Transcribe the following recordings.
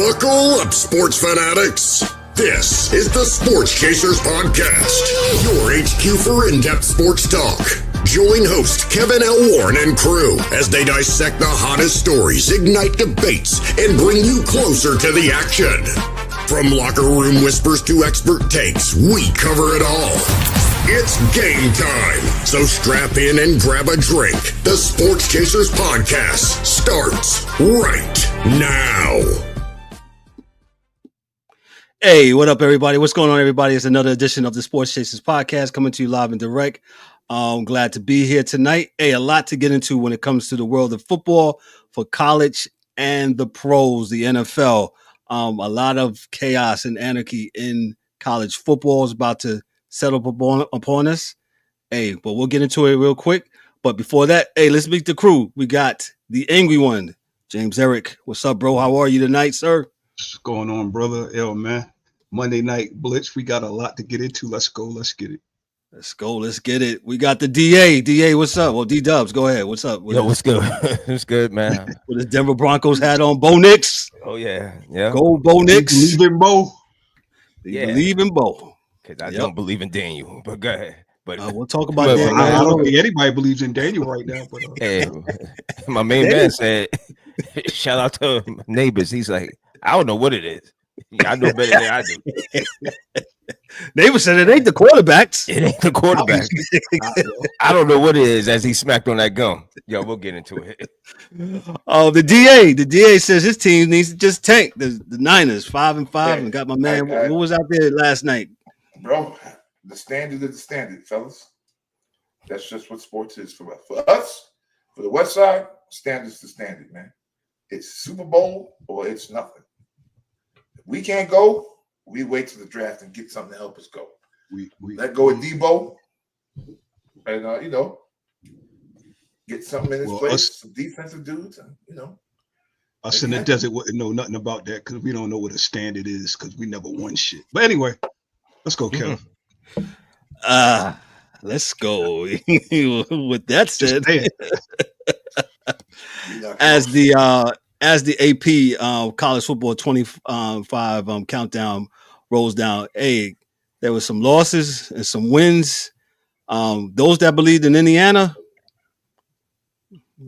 Buckle up, sports fanatics. This is the Sports Chasers Podcast, your HQ for in-depth sports talk. Join host Kevin L. Warren and crew as they dissect the hottest stories, ignite debates, and bring you closer to the action. From locker room whispers to expert takes, we cover it all. It's game time, so strap in and grab a drink. The Sports Chasers Podcast starts right now. Hey, what up, everybody? What's going on, everybody? It's another edition of the Sports Chasers Podcast coming to you live and direct. I'm glad to be here tonight. Hey, a lot to get into when it comes to the world of football for college and the pros, the NFL. A lot of chaos and anarchy in college football is about to settle upon us. Hey, but we'll get into it real quick. But before that, hey, let's meet the crew. We got the angry one, James Eric. What's up, bro? How are you tonight, sir? What's going on, brother? Man. Monday night Blitz. We got a lot to get into. Let's go. Let's get it. Let's go. Let's get it. We got the DA. DA, what's up? Well, D-Dubs, go ahead. What's up? Yo, what's good? It's good, man. With his Denver Broncos hat on. Bo Nix. Oh, yeah. Yeah. Go, Bo Nix. Believe in Bo. Yeah. Believe in Bo. Because I don't believe in Daniel, but go ahead. But we'll talk about that. I don't think anybody believes in Daniel right now. But hey, my main man said, shout out to neighbors. He's like, I don't know what it is. I know better than I do. Neighbor said it ain't the quarterbacks. It ain't the quarterbacks. I don't know what it is as he smacked on that gum. Yo, we'll get into it. Oh, the DA says his team needs to just tank. The Niners 5-5 and got my man. Who was out there last night? Bro, the standard is the standard, fellas. That's just what sports is for us. For us, for the West Side, standard's the standard, man. It's Super Bowl or it's nothing. If we can't go, we wait till the draft and get something to help us go. We let go of Debo and get something in his place, some defensive dudes, and us in the desert wouldn't know nothing about that because we don't know what a standard is because we never won shit. But anyway, let's go, Kevin. Let's go. With that said, as the AP college football 25 countdown rolls down, hey, there was some losses and some wins. Those that believed in Indiana,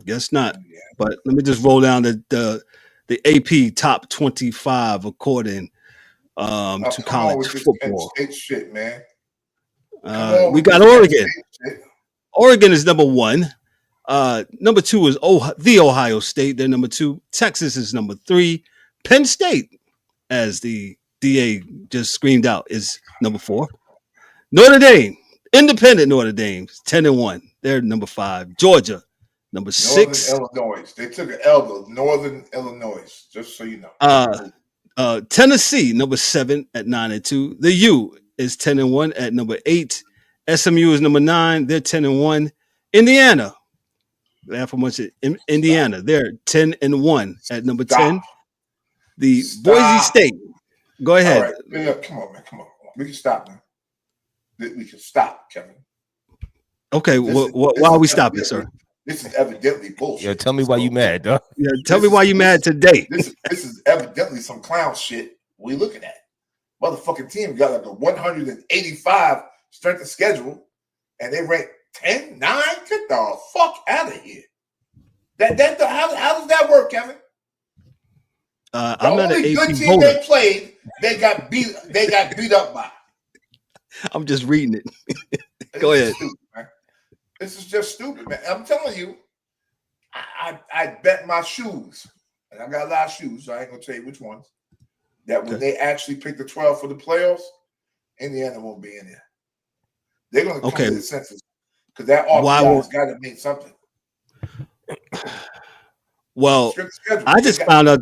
guess not. But let me just roll down the AP top 25 according to college football. Shit, man. We got Oregon. Oregon is number 1. Number 2 is the Ohio State. They're number 2. Texas is number 3. Penn State, as the DA just screamed out, is number 4. Notre Dame, independent Notre Dame, 10-1. They're number 5. Georgia, number 6. Illinois. They took an L to Northern Illinois, just so you know. Tennessee, number 7 at 9-2. The U is 10-1 at number 8. SMU is number 9. They're 10-1. Indiana. Laugh how much Indiana. They're 10-1 at number 10. The Boise State. Go ahead. All right. Yeah, come on, man. Come on. We can stop now. We can stop, Kevin. Okay. Why are we stopping, sir? This is evidently bullshit. Yeah, tell me why you mad, dog. Yeah, tell me why you mad today. This is evidently some clown shit we looking at. Motherfucking team got like a 185 strength of schedule, and they rank 10, 9. Get the fuck out of here. How does that work, Kevin? The I'm not only an good AP team voter. they played, they got beat up by. I'm just reading it. Go ahead. Stupid, man. This is just stupid, man. I'm telling you, I bet my shoes, and I got a lot of shoes, so I ain't gonna tell you which ones. That when they actually pick the 12 for the playoffs, Indiana won't be in there. They're gonna come to the senses because that RPI's got to mean something. Well, I just found out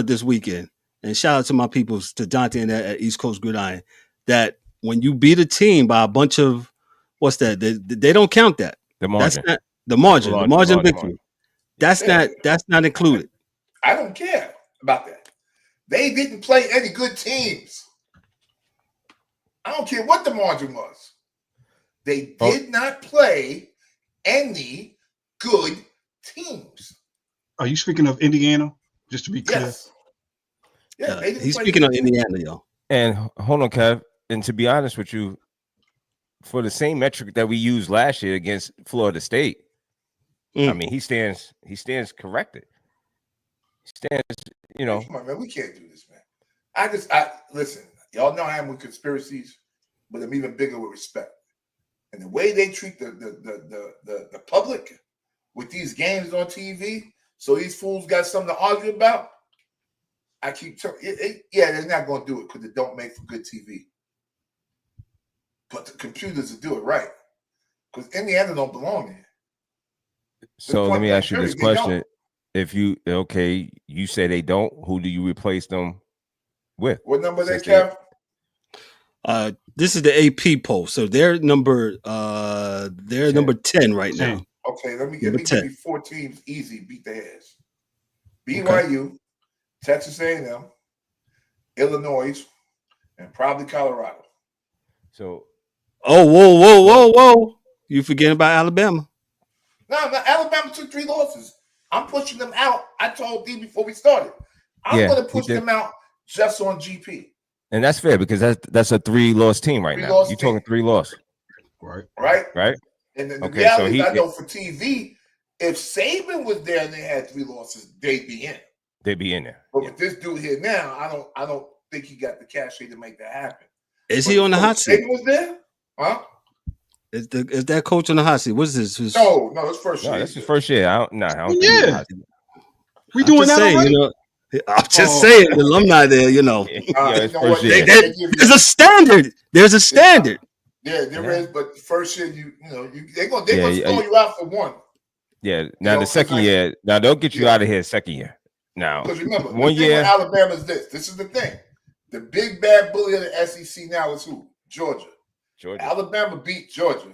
this weekend, and shout out to my peoples, to Dante and at East Coast Gridiron, that when you beat a team by a bunch of what's that? They don't count that. The margin. That's not the margin. The margin victory. That's not included. I don't care about that. They didn't play any good teams. I don't care what the margin was. They did not play any good teams. Are you speaking of Indiana? Just to be clear. Yes. Yeah, he's speaking of Indiana, yo. And hold on, Kev. And to be honest with you, for the same metric that we used last year against Florida State, I mean, he stands corrected. He stands, Come on, man. We can't do this, man. I listen. Y'all know I am with conspiracies, but I'm even bigger with respect. And the way they treat the public with these games on TV, so these fools got something to argue about. I keep telling they're not going to do it because it don't make for good TV. But the computers will do it right because Indiana don't belong there. So let me ask you this question: if you say they don't, who do you replace them with? What number they have? This is the AP poll, so they're number 10 right now. Okay, let me give you 4 teams easy beat their ass. BYU, Texas A&M, Illinois, and probably Colorado. So, whoa! You forgetting about Alabama? No, Alabama took 3 losses. I'm pushing them out. I told D before we started. I'm going to push them out just on GP. And that's fair because that's a 3-loss team right now. You're talking 3 loss. Right. And the reality I know for TV, if Saban was there and they had 3 losses, they'd be in. They'd be in there. But with this dude here now, I don't think he got the cachet to make that happen. Is he on the hot seat? Saban was there? Huh? Is that coach on the hot seat? What's this? No, it's first year. No, that's his first year. I don't Yeah. We doing that already? I'm just saying, the alumni there, there's a standard. There's a standard. Yeah, there is, but first year, they're gonna throw you out for one. Yeah. Now the second year, they'll get you out of here second year. Now, because remember, one year, Alabama's this. This is the thing. The big bad bully of the SEC now is who? Georgia. Alabama beat Georgia,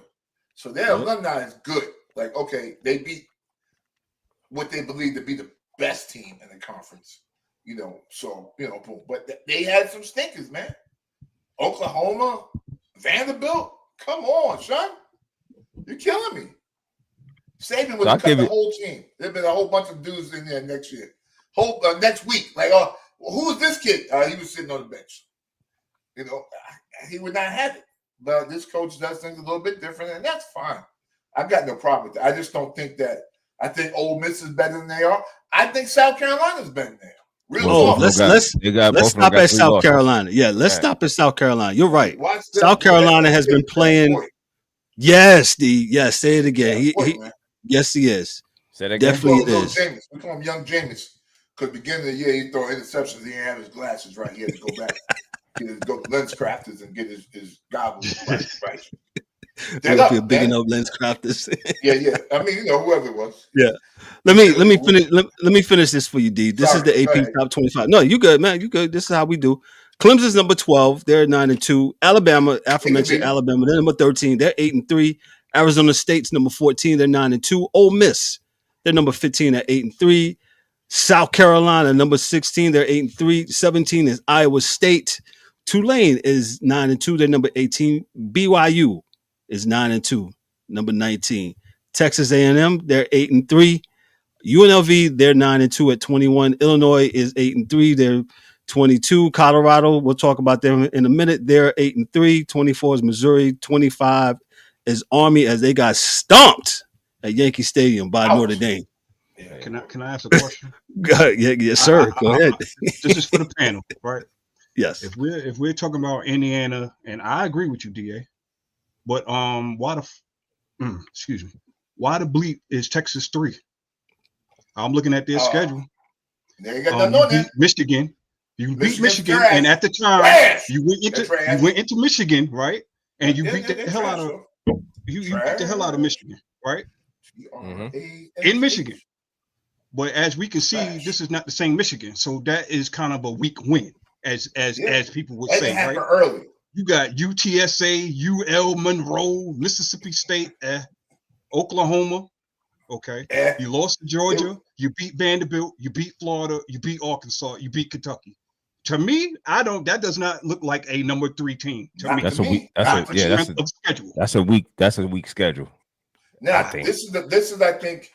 so their alumni is good. Like, okay, they beat what they believe to be the best team in the conference. Boom. But they had some stinkers, man. Oklahoma, Vanderbilt. Come on, son. You're killing me. Saban would have cut the whole team. There'd been a whole bunch of dudes in there next year. Next week. Like, who's this kid? He was sitting on the bench. He would not have it. But this coach does things a little bit different, and that's fine. I've got no problem with that. I just don't think that. I think Ole Miss is better than they are. I think South Carolina's better than they are. Let's stop at South Carolina. Yeah, let's stop at South Carolina. You're right. South Carolina has been playing. Yes, yes. Say it again. Yes, he is. Say that again. Definitely it is. We call him Young Jameis because beginning of the year he throw interceptions. He didn't have his glasses right. He had to go back. He had to go to lens crafters and get his goggles right. That be a big enough lens crafters. Yeah. I mean, whoever it was. Yeah. Let me finish this for you, D. This is the AP top 25. No, you good, man. You good. This is how we do. Clemson's number 12. They're 9-2. Alabama, aforementioned Alabama, they're number 13. They're 8-3. Arizona State's number 14. They're 9-2. Ole Miss, they're number 15 at 8-3. South Carolina, number 16. They're 8-3. 17 is Iowa State. Tulane is 9-2. They're number 18. BYU is 9-2, number 19. Texas A&M, they're 8-3. UNLV, they're 9-2 at 21. Illinois is 8-3. They're 22. Colorado, we'll talk about them in a minute. They're 8-3. 24 is Missouri. 25 is Army, as they got stomped at Yankee Stadium by Notre Dame. Can I ask a question? Yes, sir. Go ahead. This is for the panel, right? Yes. If we're talking about Indiana, and I agree with you, DA, but why the bleep is Texas 3? I'm looking at their schedule. They got nothing on there. Michigan. You beat Michigan, and at the time you went into Michigan, right? And you beat the hell out of you beat the hell out of Michigan, right? In Michigan. But as we can see, this is not the same Michigan, so that is kind of a weak win, as people would say, right? Early. You got UTSA, UL Milroe, Mississippi State, Oklahoma. Okay. You lost to Georgia. You beat Vanderbilt. You beat Florida. You beat Arkansas. You beat Kentucky. To me, that does not look like a number 3 team. That's a weak schedule. Now, this is I think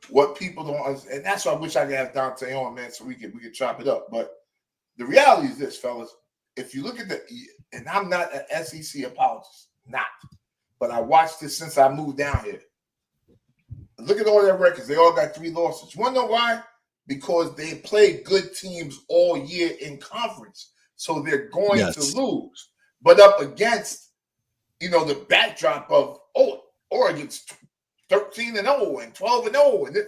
what people don't understand, and that's why I wish I could have Dante on, man, so we could chop it up. But the reality is this, fellas. If you look at and I'm not an SEC apologist, but I watched this since I moved down here. Look at all their records. They all got 3 losses. You want to know why? Because they played good teams all year in conference. So they're going to lose. But up against, the backdrop of, Oregon's 13-0 and 12-0.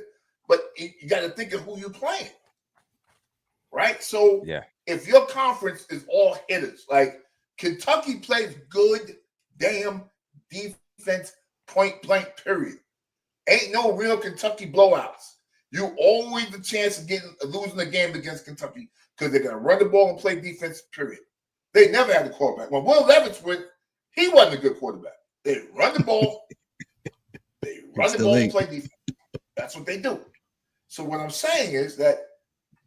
But you got to think of who you're playing. Right? So if your conference is all hitters, like Kentucky plays good damn defense, point blank, period. Ain't no real Kentucky blowouts. You always the chance of losing the game against Kentucky because they're going to run the ball and play defense, period. They never had a quarterback. When Will Levis went, he wasn't a good quarterback. They run the ball. And play defense. That's what they do. So what I'm saying is that,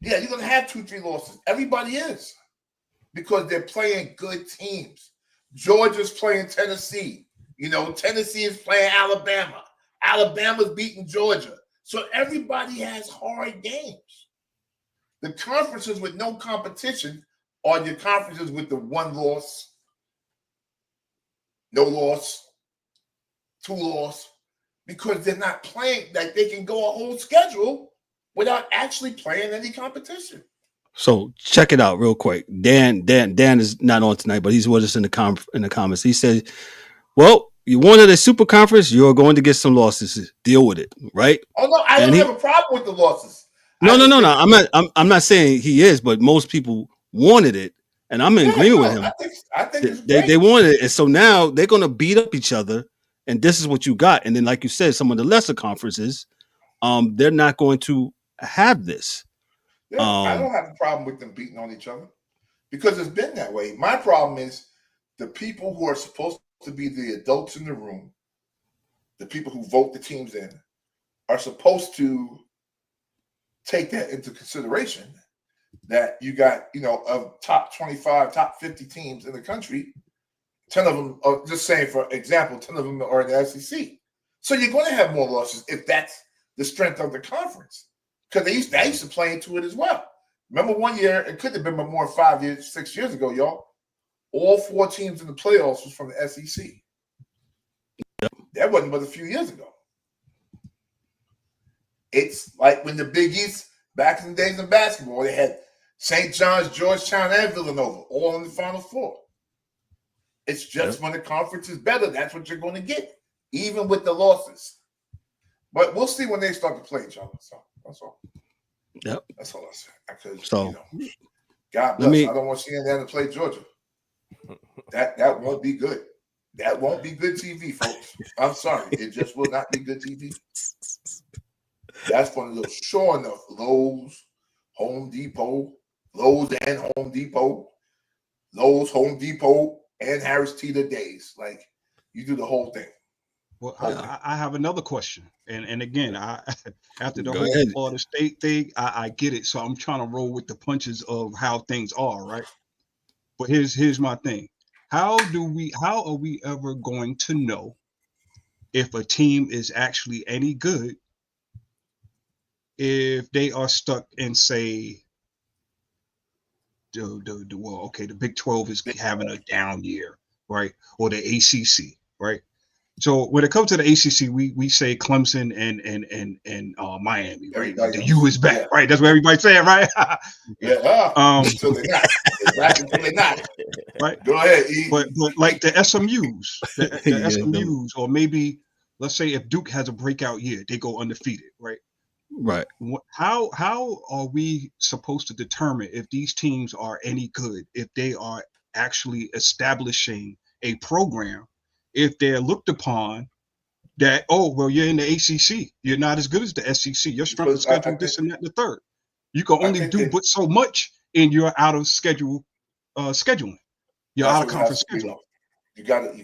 you're going to have 2-3 losses. Everybody is because they're playing good teams. Georgia's playing Tennessee. Tennessee is playing Alabama. Alabama's beating Georgia. So everybody has hard games. The conferences with no competition are your conferences with the 1 loss, no loss, 2 loss, because they're not playing, like they can go a whole schedule without actually playing any competition. So check it out real quick. Dan is not on tonight, but he's with us in the comments. He said, well, you wanted a super conference, you're going to get some losses. Deal with it, right? Oh no, I don't have a problem with the losses. No. I'm not saying he is, but most people wanted it, and I'm in agreement with him. I think it's they wanted it, and so now they're going to beat up each other, and this is what you got. And then, like you said, some of the lesser conferences, they're not going to have this. Yeah, I don't have a problem with them beating on each other because it's been that way. My problem is the people who are supposed to be the adults in the room, the people who vote the teams in, are supposed to take that into consideration, that you got, of top 25, top 50 teams in the country, 10 of them are, just saying for example, 10 of them are in the SEC. So you're going to have more losses if that's the strength of the conference. Because they used to play into it as well. Remember one year, it could have been more 6 years ago, y'all. All 4 teams in the playoffs was from the SEC. Yep. That wasn't but a few years ago. It's like when the Big East, back in the days of basketball, they had St. John's, Georgetown, and Villanova all in the Final Four. It's just when the conference is better, that's what you're going to get, even with the losses. But we'll see when they start to play each other. So that's all. Yep. That's all I said. Because, God bless. I don't want CNN to play Georgia. That won't be good. That won't be good TV, folks. I'm sorry. It just will not be good TV. That's one of those, sure enough, Lowe's, Home Depot, Lowe's and Home Depot, Lowe's, Home Depot, and Harris Teeter days. Like, you do the whole thing. Well, I have another question. And again, after the whole Florida State thing, I get it. So I'm trying to roll with the punches of how things are, right? But here's my thing. How are we ever going to know if a team is actually any good if they are stuck in, say, the Big 12 is having a down year, right? Or the ACC, right? So when it comes to the ACC, we say Clemson and Miami, right? The U is back, right? That's what everybody's saying, right? Until they're not. Until they're not. Right. Go ahead. But like the SMUs, SMUs, or maybe let's say if Duke has a breakout year, they go undefeated, right? Right. How are we supposed to determine if these teams are any good, if they are actually establishing a program, if they're looked upon that, you're in the ACC, you're not as good as the SEC, your strength of schedule, this and that, and the third. You can only do but so much in your out of schedule scheduling. You're out of conference scheduling. You got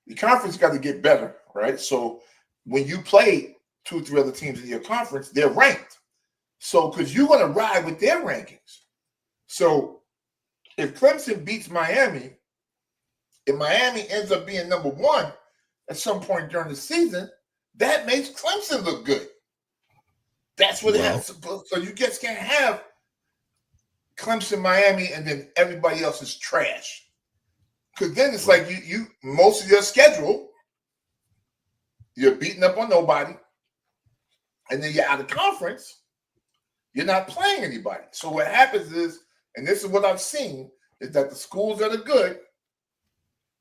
the conference got to get better, right? So when you play 2 or 3 other teams in your conference, they're ranked. So because you're going to ride with their rankings. So if Clemson beats Miami, if Miami ends up being number 1 at some point during the season, that makes Clemson look good. That's what it has. So you just can't have Clemson, Miami, and then everybody else is trash. Because then it's like you most of your schedule, you're beating up on nobody, and then you're out of conference. You're not playing anybody. So what happens is, and this is what I've seen, is that the schools that are good,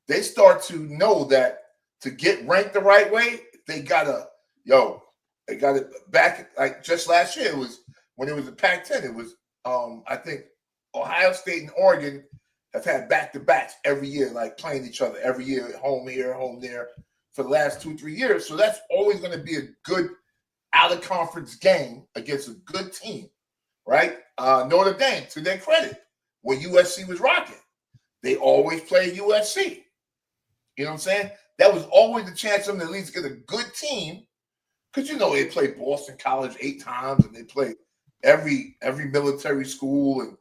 they start to know that to get ranked the right way, they gotta back. Like just last year, it was when it was the Pac-10. It was I think Ohio State and Oregon have had back-to-backs every year, like playing each other every year, home here, home there, for the last 2-3 years. So that's always going to be a good out-of-conference game against a good team, right? Notre Dame, to their credit, when USC was rocking, they always played USC. You know what I'm saying? That was always the chance for them to at least get a good team, because they played Boston College 8 times, and they played every military school and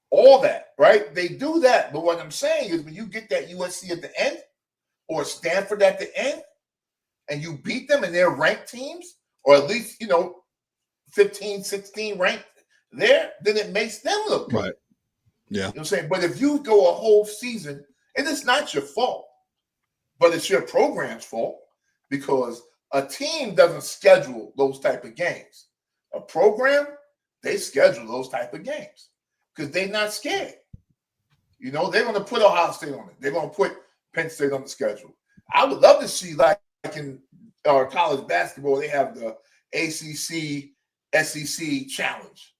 all that, right? They do that. But what I'm saying is when you get that USC at the end or Stanford at the end and you beat them and they're ranked teams, or at least, 15, 16 ranked there, then it makes them look good. Right. Yeah. You know what I'm saying? But if you go a whole season, and it's not your fault, but it's your program's fault, because a team doesn't schedule those type of games. A program, they schedule those type of games because they're not scared. They're going to put Ohio State on it. They're going to put Penn State on the schedule. I would love to see, like in college basketball, they have the ACC, SEC challenge.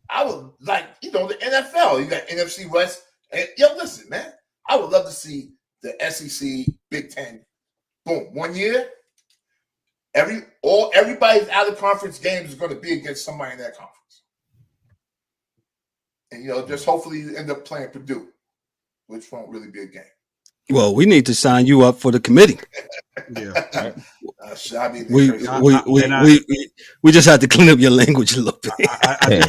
I would like, the NFL. You got NFC West. And, listen, man, I would love to see the SEC, Big Ten. Boom, 1 year. Everybody's out of conference games is going to be against somebody in that conference. And, just hopefully you end up playing Purdue, which won't really be a game. Well, we need to sign you up for the committee. Yeah. We just had to clean up your language a little bit. I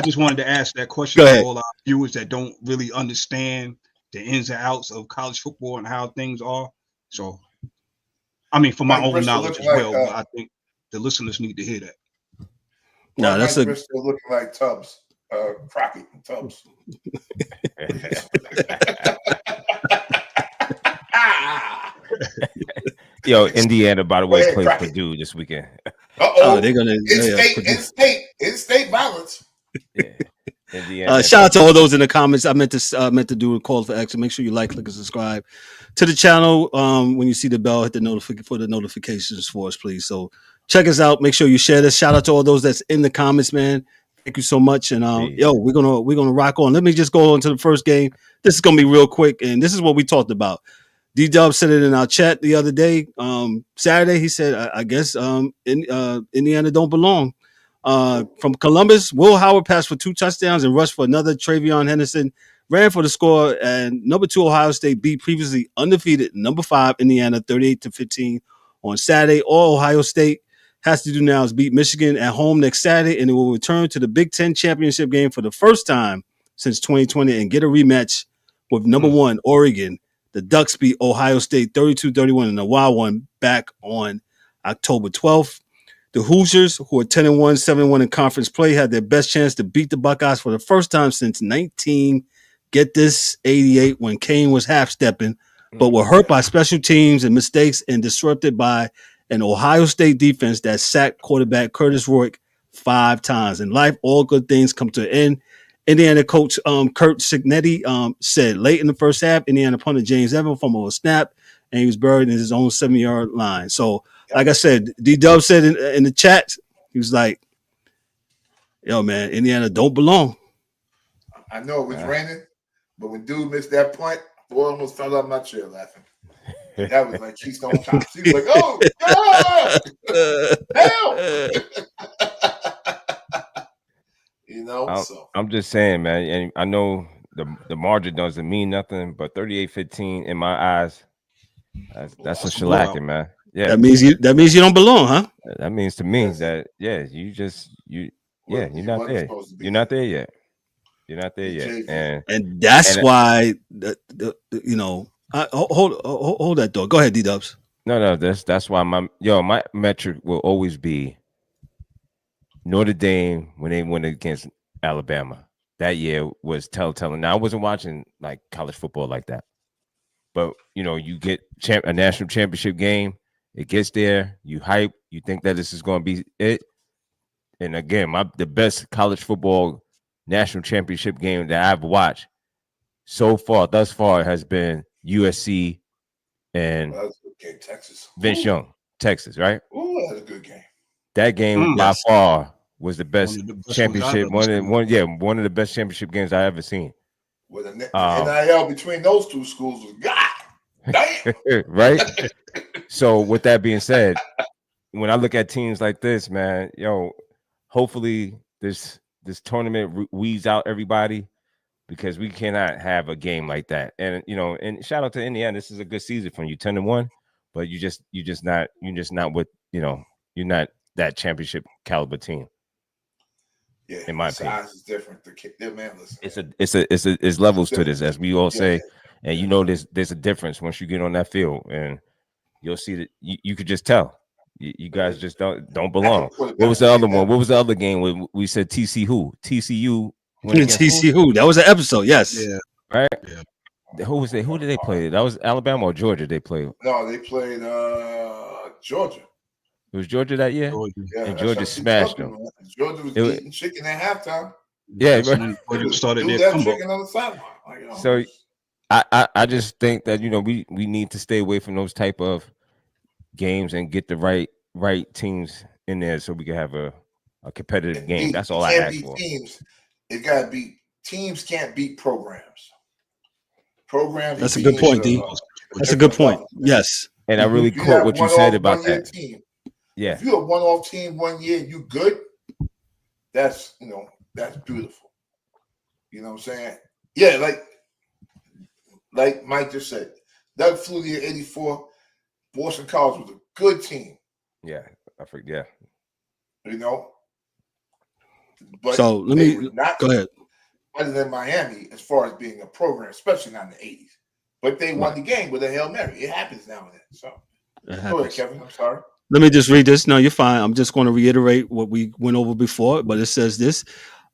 just wanted to ask that question to all our viewers that don't really understand the ins and outs of college football and how things are. So, for my own knowledge as well, but I think the listeners need to hear that. No, that's Bristol looking like Tubbs. Crockett and Tubbs. Yo, Indiana, by the way, plays Purdue this weekend. Oh, they're gonna in-state violence. Yeah. Indiana. Shout out to all those in the comments. I meant to do a call for action. Make sure you like, click, and subscribe to the channel. When you see the bell, hit the notifications for us, please. So check us out. Make sure you share this. Shout out to all those that's in the comments, man. Thank you so much. And we're gonna rock on. Let me just go on to the first game. This is gonna be real quick, and this is what we talked about. D-Dub said it in our chat the other day. Saturday, he said, I guess Indiana don't belong. From Columbus, Will Howard passed for 2 touchdowns and rushed for another. Travion Henderson ran for the score, and number 2 Ohio State beat previously undefeated number 5 Indiana 38-15 on Saturday. All Ohio State has to do now is beat Michigan at home next Saturday, and it will return to the Big Ten championship game for the first time since 2020 and get a rematch with number 1 Oregon. The Ducks beat Ohio State 32-31 in a wild one back on October 12th. The Hoosiers, who are 10-1, 7-1 in conference play, had their best chance to beat the Buckeyes for the first time since 88 when Kane was half-stepping, but were hurt by special teams and mistakes and disrupted by an Ohio State defense that sacked quarterback Curtis Rourke 5 times. In life, all good things come to an end. Indiana coach Kurt Cignetti said late in the first half, Indiana punter James Evans fumbled a snap, and he was buried in his own 7-yard line. So, like I said, D-Dub said in the chat, he was like, yo, man, Indiana don't belong. I know it was raining, but when dude missed that point, boy almost fell out of my chair laughing. That was like Keystone Cops. He was like, oh, God! Help! So I'm just saying, man, and I know the margin doesn't mean nothing, but 38-15 in my eyes, that's a shellacking, man. Yeah, that means you don't belong, huh? That means to me that you're not there. You're not there yet. You're not there yet, and that's why hold that door. Go ahead, D-Dubs. No, that's why my metric will always be Notre Dame when they win against Alabama. that year was telltale. Now I wasn't watching like college football like that, but you get a national championship game. It gets there, you hype, you think that this is going to be it. And again, the best college football national championship game that I've watched thus far has been USC and Texas. Vince Young, Texas, right? Ooh, that was a good game. That game by far was the best championship. One of the best championship games I ever seen. With the NIL between those two schools was God. Damn. Right? So with that being said, when I look at teams like this, man, hopefully this tournament weeds out everybody, because we cannot have a game like that. And and shout out to Indiana. This is a good season for you, 10-1, but you're just not with you're not that championship caliber team. Yeah, in my opinion, size is different. Listen, it's levels to this, as we all say, and there's a difference once you get on that field, and you'll see that you could just tell you guys just don't belong. What was the other one? What was the other game where we said TCU? TCU. That was an episode. Yes. Yeah. Right. Yeah. Who was they? Who did they play? That was Alabama or Georgia. They played. No, they played Georgia. It was Georgia that year, and Georgia smashed them. Georgia was eating chicken at halftime. Yeah, right. Started their chicken on the sideline. So, I just think that we need to stay away from those type of games and get the right teams in there so we can have a competitive game. That's all I ask for. It gotta be teams can't beat programs. Programs. That's a good point, D. That's a good point. Yes. And I really caught what you said about that. Yeah. If you're a one-off team 1 year, you good. That's that's beautiful. You know what I'm saying? Yeah, like Mike just said, Doug Flutie at 84, Boston College was a good team. Yeah, I forget. Yeah. But so let me go ahead. Other than Miami, as far as being a program, especially not in the 80s. But they won the game with a Hail Mary. It happens now and then. So go ahead, Kevin. I'm sorry. Let me just read this. No, you're fine. I'm just going to reiterate what we went over before, but it says this.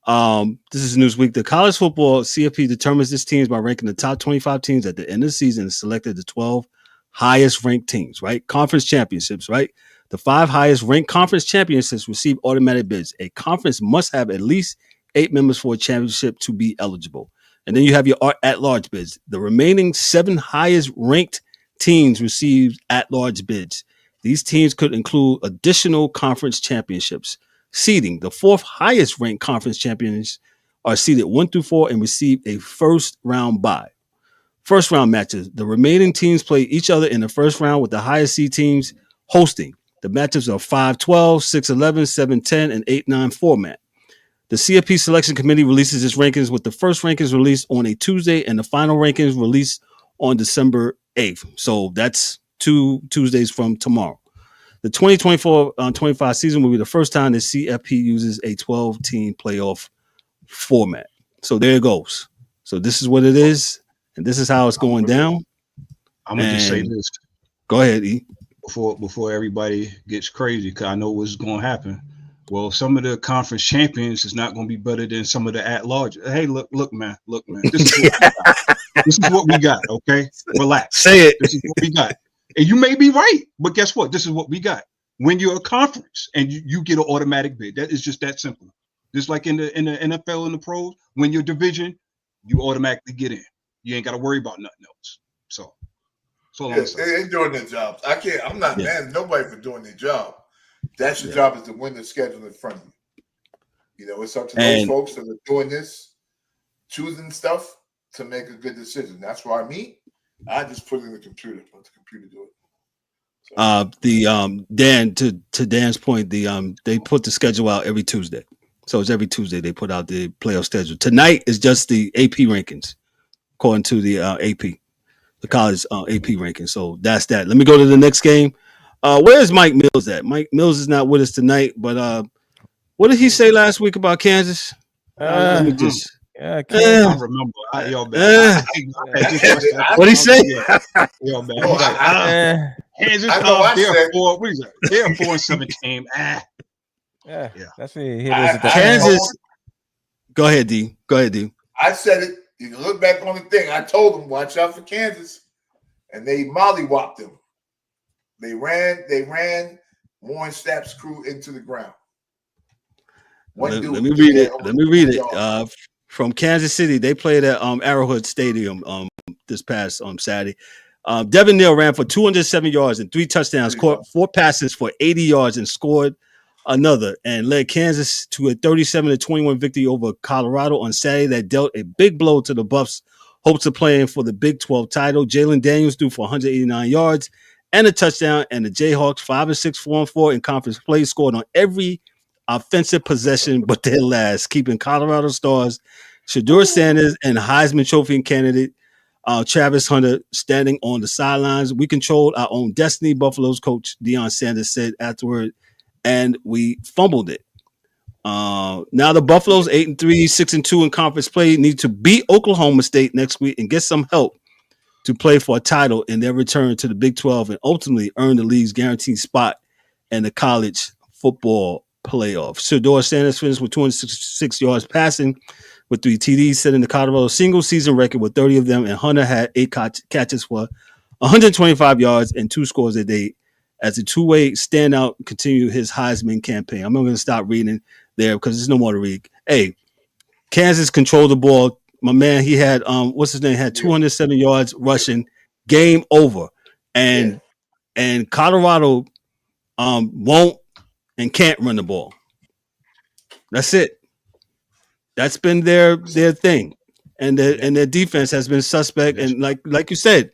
This is Newsweek. The college football CFP determines this teams by ranking the top 25 teams at the end of the season and selected the 12 highest ranked teams, right? Conference championships, right? The 5 highest ranked conference championships receive automatic bids. A conference must have at least 8 members for a championship to be eligible. And then you have your at-large bids. The remaining 7 highest ranked teams receive at-large bids. These teams could include additional conference championships. Seeding. The 4th highest ranked conference champions are seeded 1 through 4 and receive a first round bye. First round matches. The remaining teams play each other in the first round with the highest seed teams hosting. The matchups are 5-12, 6-11, 7-10, and 8-9 format. The CFP Selection Committee releases its rankings with the first rankings released on a Tuesday and the final rankings released on December 8th. So that's 2 Tuesdays from tomorrow. The 2024-25 season will be the first time the CFP uses a 12-team playoff format. So there it goes. So this is what it is, and this is how it's going down. I'm going to just say this. Go ahead, E. Before everybody gets crazy, because I know what's going to happen. Well, some of the conference champions is not going to be better than some of the at-large. Hey, look, man. This is what we got, okay? Relax. Say it. This is what we got. And you may be right, but guess what? This is what we got. When you're a conference and you get an automatic bid, that is just that simple. Just like in the NFL and the pros, when you're division, you automatically get in. You ain't got to worry about nothing else. So they're doing their jobs. I'm not mad at nobody for doing their job. That's your job, is to win the schedule in front of you. It's up to those folks that are doing this, choosing stuff to make a good decision. That's why I just put it in the computer. Let the computer do it. So. Dan, to Dan's point, they put the schedule out every Tuesday. So it's every Tuesday they put out the playoff schedule. Tonight is just the AP rankings, according to the AP, the college AP rankings. So that's that. Let me go to the next game. Where's Mike Mills at? Mike Mills is not with us tonight, but what did he say last week about Kansas? Let me just. I can't remember. What he say? Kansas, they're 4-7 team. Yeah, that's it. Kansas. Go ahead, D. I said it. You can look back on the thing. I told them, watch out for Kansas. And they mollywopped them. They ran Warren Sapp's crew into the ground. Let me read it. From Kansas City, they played at Arrowhead Stadium this past Saturday. Devin Neal ran for 207 yards and 3 touchdowns, caught 4 passes for 80 yards, and scored another, and led Kansas to a 37-21 victory over Colorado on Saturday that dealt a big blow to the Buffs' hopes of playing for the Big 12 title. Jalen Daniels threw for 189 yards and a touchdown, and the Jayhawks 5-6, 4-4 in conference play, scored on every offensive possession but their last, keeping Colorado stars Shedeur Sanders and Heisman Trophy candidate Travis Hunter standing on the sidelines. We controlled our own destiny, Buffalo's coach Deion Sanders said afterward, and we fumbled it. Now the Buffaloes 8-3, 6-2 in conference play need to beat Oklahoma State next week and get some help to play for a title in their return to the Big 12 and ultimately earn the league's guaranteed spot in the college football playoff. Shedeur Sanders finished with 266 yards passing with 3 TDs, setting the Colorado single season record with 30 of them, and Hunter had 8 catches for 125 yards and 2 scores a day as a two-way standout continued his Heisman campaign. I'm not going to stop reading there because there's no more to read. Hey, Kansas controlled the ball. My man, he had what's his name? Had 207 yards rushing. Game over. And Colorado won't and can't run the ball. That's it. That's been their thing, and their defense has been suspect. And like you said,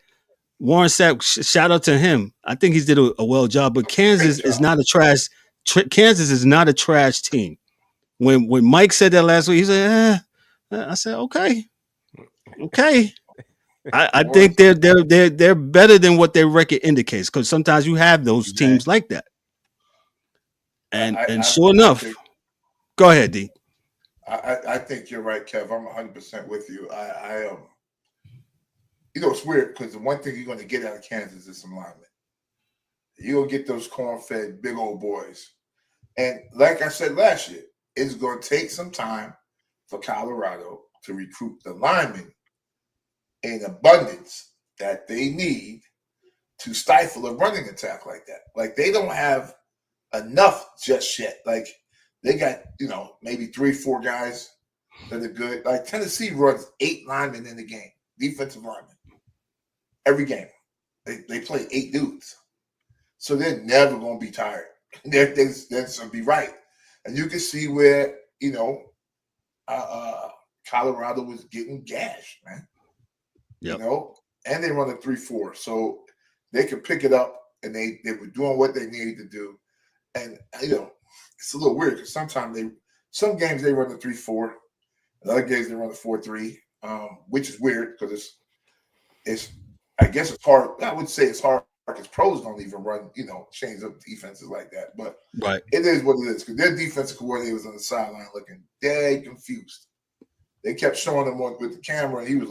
Warren Sapp, shout out to him. I think he's did a well job. But Kansas is not a trash. Kansas is not a trash team. When Mike said that last week, he said, I said, okay. I think they're better than what their record indicates, because sometimes you have those teams like that. And sure enough, go ahead, D. I think you're right, Kev. I'm 100% with you. You know, it's weird because the one thing you're going to get out of Kansas is some linemen. You're going to get those corn-fed big old boys. And like I said last year, it's going to take some time for Colorado to recruit the linemen in abundance that they need to stifle a running attack like that. Like, they don't have enough just yet. Like, they got, maybe 3-4 guys that are good. Like, Tennessee runs 8 linemen in the game, defensive linemen. Every game. They play 8 dudes. So they're never going to be tired. They're going to be right. And you can see where, Colorado was getting gashed, man. Yep. And they run a 3-4. So they could pick it up, and they were doing what they needed to do. And, it's a little weird because some games they run the 3-4, and other games they run the 4-3, which is weird because it's I guess it's hard. I would say it's hard because pros don't even run, change up defenses like that. But It is what it is, because their defensive coordinator was on the sideline looking dead confused. They kept showing him with the camera, and he was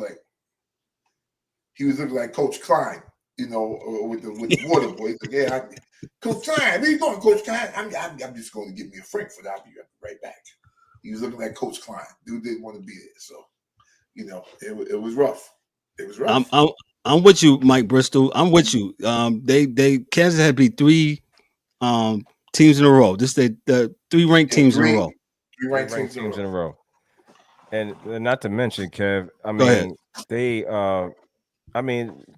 looking like Coach Klein, with the water boy. He's like, Coach Klein, where you going, Coach Klein? I'm just going to get me a Frankfurt. I'll be right back. He was looking like Coach Klein. Dude didn't want to be there. So, it was rough. It was rough. I'm with you, Mike Bristol. I'm with you. Kansas had beat 3 teams in a row. This the 3 ranked teams in a row. 3 ranked teams in a row. And not to mention, Kev,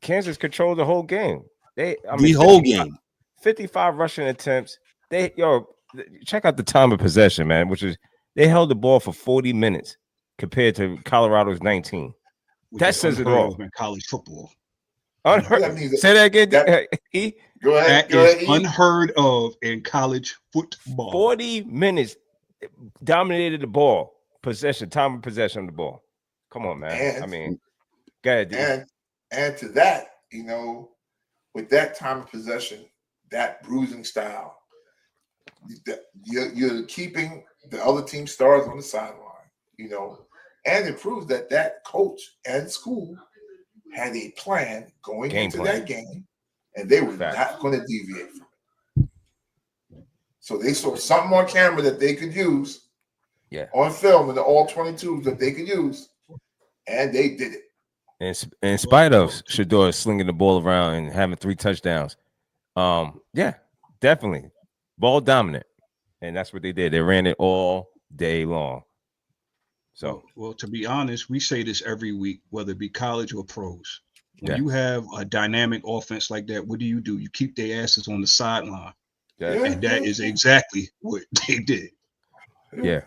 Kansas controlled the whole game. The whole game. 55 rushing attempts. Check out the time of possession, man, which is they held the ball for 40 minutes compared to Colorado's 19. That says it all. In college football. Say that again. Go ahead. That is unheard of in college football. 40 minutes dominated the ball. Time of possession of the ball. Come on, man. Go ahead. And to that, with that time of possession, that bruising style, you're keeping the other team stars on the sideline, and it proves that coach and school had a plan going into that game, and they were not going to deviate from it. So they saw something on camera that they could use, on film and all 22s that they could use, and they did it. In spite of Shedeur slinging the ball around and having 3 touchdowns, definitely ball dominant, and that's what they did. They ran it all day long. So, well, to be honest, we say this every week, whether it be college or pros. When you have a dynamic offense like that, what do? You keep their asses on the sideline, and that is exactly what they did. Yeah.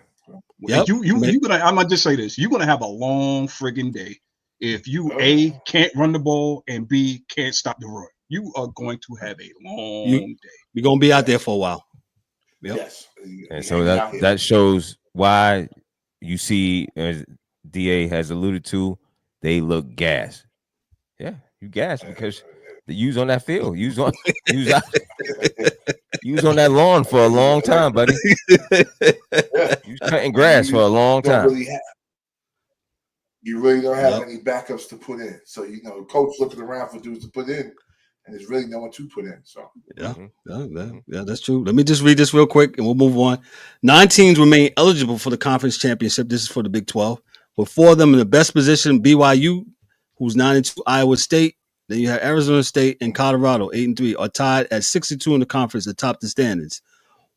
Yep. You gonna. I'm gonna just say this: you're gonna have a long friggin' day if you A, can't run the ball, and B, can't stop the run. You are going to have a long day. You're gonna be out there for a while. Yep. Yes. And so that shows why you see, as DA has alluded to, they look gas. Yeah, you gas because the use on that field, use on that lawn for a long time, buddy. You cutting grass for a long time. You really don't have any backups to put in. So, coach looking around for dudes to put in, and there's really no one to put in. So, yeah, that's true. Let me just read this real quick, and we'll move on. 9 teams remain eligible for the conference championship. This is for the Big 12. With 4 of them in the best position, BYU, who's 9-2, Iowa State. Then you have Arizona State and Colorado, 8-3, are tied at 62 in the conference atop the standings.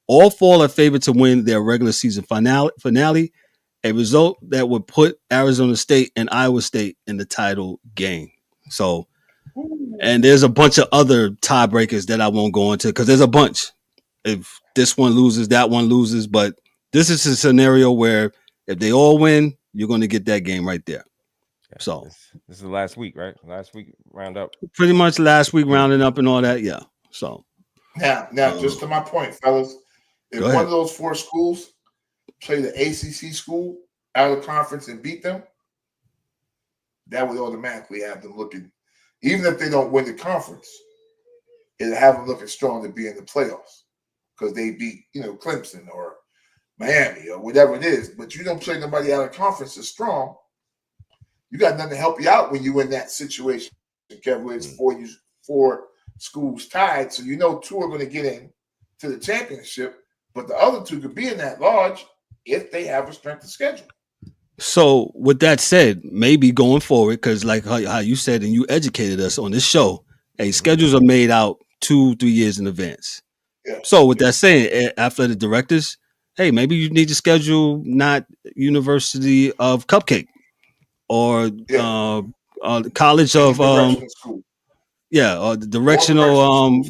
All 4 are favored to win their regular season finale, a result that would put Arizona State and Iowa State in the title game. So, and there's a bunch of other tiebreakers that I won't go into because there's a bunch. If this one loses, that one loses. But this is a scenario where if they all win, you're going to get that game right there. So this is the last week, right? Last week round up. Pretty much last week rounding up and all that. Yeah. So now, just to my point, fellas, if one of those 4 schools play the ACC school out of the conference and beat them, that would automatically have them looking, even if they don't win the conference, it'll have them looking strong to be in the playoffs because they beat, Clemson or Miami or whatever it is. But you don't play nobody out of conference as strong. You got nothing to help you out when you're in that situation, Kevin, where it's 4 schools tied. So 2 are going to get in to the championship, but the other 2 could be in that large if they have a strength of schedule. So with that said, maybe going forward, because like how you said and you educated us on this show, schedules are made out 2-3 years in advance. Yeah. So with that saying, athletic directors, maybe you need to schedule not University of Cupcake or College of the directional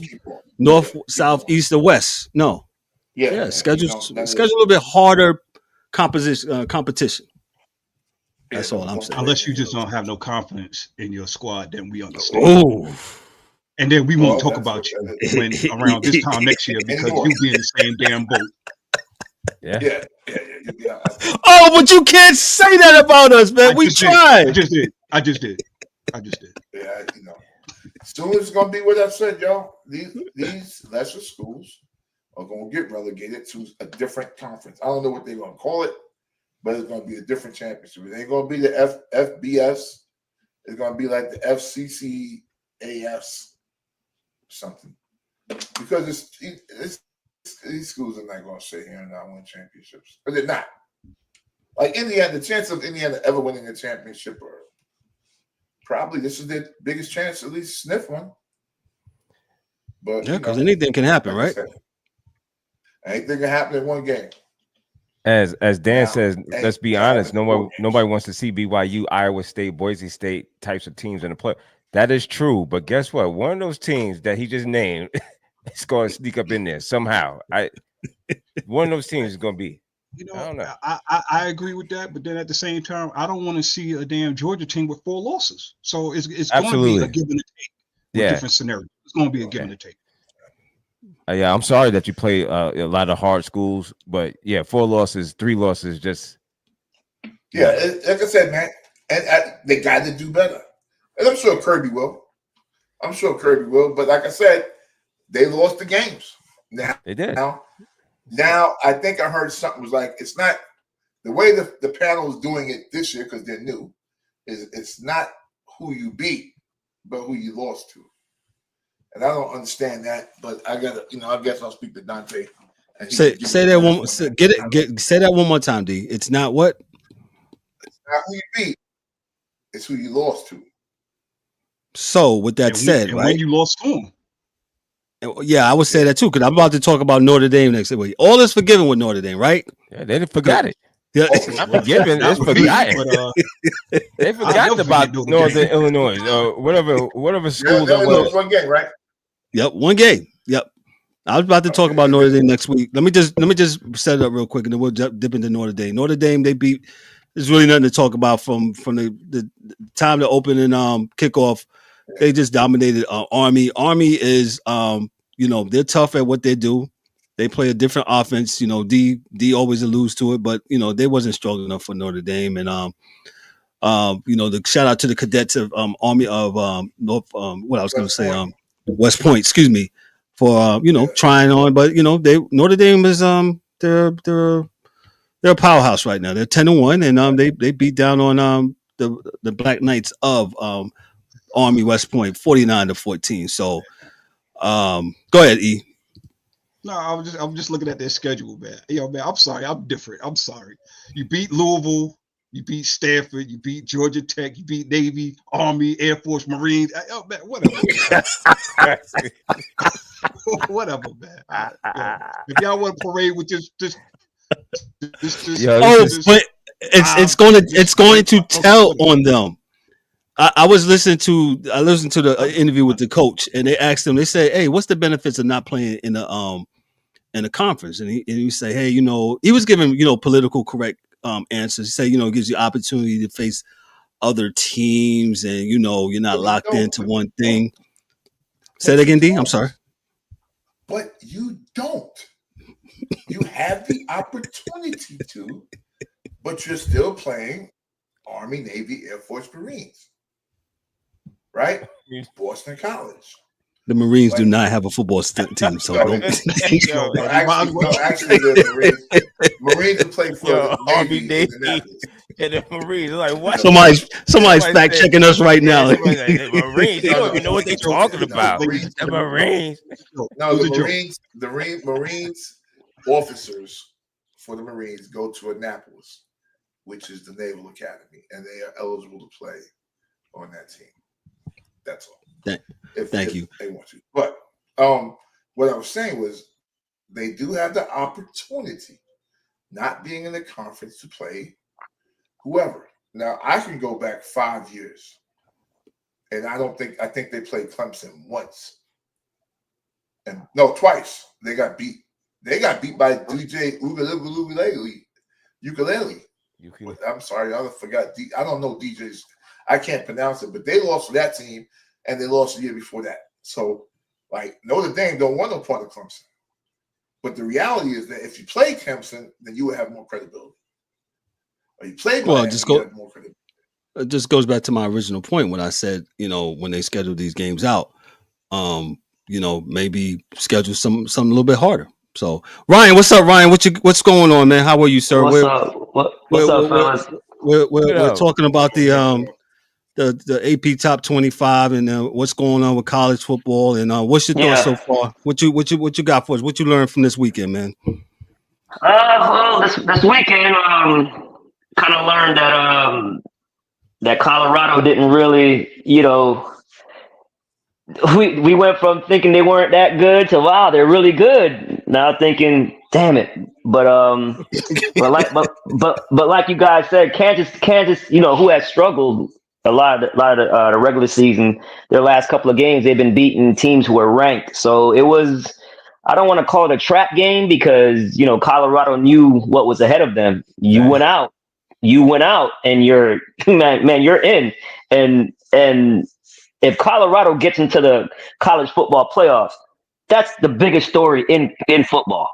north, south, east, or west. No. Yeah. Schedule a little bit harder competition. That's all I'm saying. Unless you just don't have no confidence in your squad, then we understand. Oh. And then we won't talk about you when around this time next year because you'll be in the same damn boat. Yeah. Oh, but you can't say that about us, man. We tried. I just did. Yeah, soon it's gonna be what I said, y'all. These lesser schools are gonna get relegated to a different conference. I don't know what they're gonna call it, but it's gonna be a different championship. It ain't gonna be the FBS. It's gonna be like the FCCAS something. Because it's these schools are not gonna sit here and not win championships. But they're not. Like Indiana, the chance of Indiana ever winning a championship or probably this is their biggest chance to at least sniff one. But because anything can happen, right? Anything can happen in one game. As Dan says, let's be honest. Nobody wants to see BYU, Iowa State, Boise State types of teams in the play. That is true, but guess what? One of those teams that he just named is going to sneak up in there somehow. One of those teams is going to be. I don't know. I agree with that, but then at the same time, I don't want to see a damn Georgia team with 4 losses. So it's going to be a give and a take. Different scenarios. It's going to be a give and a take. I'm sorry that you play a lot of hard schools, but 4 losses, 3 losses, just like I said, man, and they got to do better, and I'm sure Kirby will. But like I said, they lost the games. Now they did. Now I think I heard something was like it's not the way the panel is doing it this year because they're new. It's not who you beat, but who you lost to. And I don't understand that, but I gotta, I guess I'll speak to Dante Say that one. Say that one more time, D. It's not what? It's not who you beat. It's who you lost to. So with that said, right? When you lost to him. Yeah, I would say that too, because I'm about to talk about Notre Dame next week. All is forgiven with Notre Dame, right? Yeah, they didn't forget it. Yeah, not forgiven. It's forgotten. They forgot about Northern Illinois or whatever school that was. One game, right? Yep, one game. Yep. I was about to talk about Notre Dame next week. Let me just set it up real quick, and then we'll dip into Notre Dame. Notre Dame, they beat. There's really nothing to talk about from the time to open and kickoff. They just dominated Army. Army is they're tough at what they do. They play a different offense. D always alludes to it, but they wasn't strong enough for Notre Dame. And the shout out to the cadets of Army of North. What I was going to say, West Point. Excuse me, for trying on, but Notre Dame is they're a powerhouse right now. They're 10-1, and they beat down on the Black Knights of Army West Point 49-14. So go ahead, E. No, I'm just looking at their schedule, man. Man, I'm sorry, I'm different. I'm sorry. You beat Louisville, you beat Stanford, you beat Georgia Tech, you beat Navy, Army, Air Force, Marines. Man, whatever. Whatever, man. If y'all want to parade with this but it's going to tell on them. I listened to the interview with the coach, and they asked him. They said, "Hey, what's the benefits of not playing in the conference?" And he say, "Hey, he was giving political correct answers. He said, it gives you opportunity to face other teams, and you're not locked into one thing." Say it again, D. I'm sorry. But you don't. You have the opportunity to, but you're still playing Army, Navy, Air Force, Marines. Right? Boston College. The Marines do not have a football team, so don't. Actually, the Marines will play for the Army, Navy, and the Marines. Like what? Somebody's fact checking us right now. The Marines, they don't even know what they're talking about. The Marines. No, the Marines officers for the Marines go to Annapolis, which is the Naval Academy, and they are eligible to play on that team. That's all. Thank you. They want to. But what I was saying was they do have the opportunity, not being in the conference, to play whoever. Now, I can go back 5 years, and I think they played Clemson once. And no, twice. They got beat. They got beat by DJ Ukulele. I'm sorry, I forgot. I don't know DJ's. I can't pronounce it, but they lost to that team, and they lost the year before that. So, Notre Dame don't want no part of Clemson. But the reality is that if you play Clemson, then you will have more credibility. Or you play Miami, you have more credibility. It just goes back to my original point when I said, when they schedule these games out, maybe schedule something a little bit harder. So, Ryan, what's up, Ryan? What's going on, man? How are you, sir? What's up? What's up, fellas? We're talking about the AP Top 25 and what's going on with college football, and what's your thoughts so far? What you got for us? What you learned from this weekend, man? Well, this weekend, kind of learned that Colorado didn't really, we went from thinking they weren't that good to wow, they're really good. Now thinking, damn it. But like you guys said, Kansas, who has struggled a lot of the regular season, their last couple of games, they've been beating teams who are ranked. So it was, I don't want to call it a trap game because, Colorado knew what was ahead of them. You went out and you're, man, you're in. And if Colorado gets into the college football playoffs, that's the biggest story in football.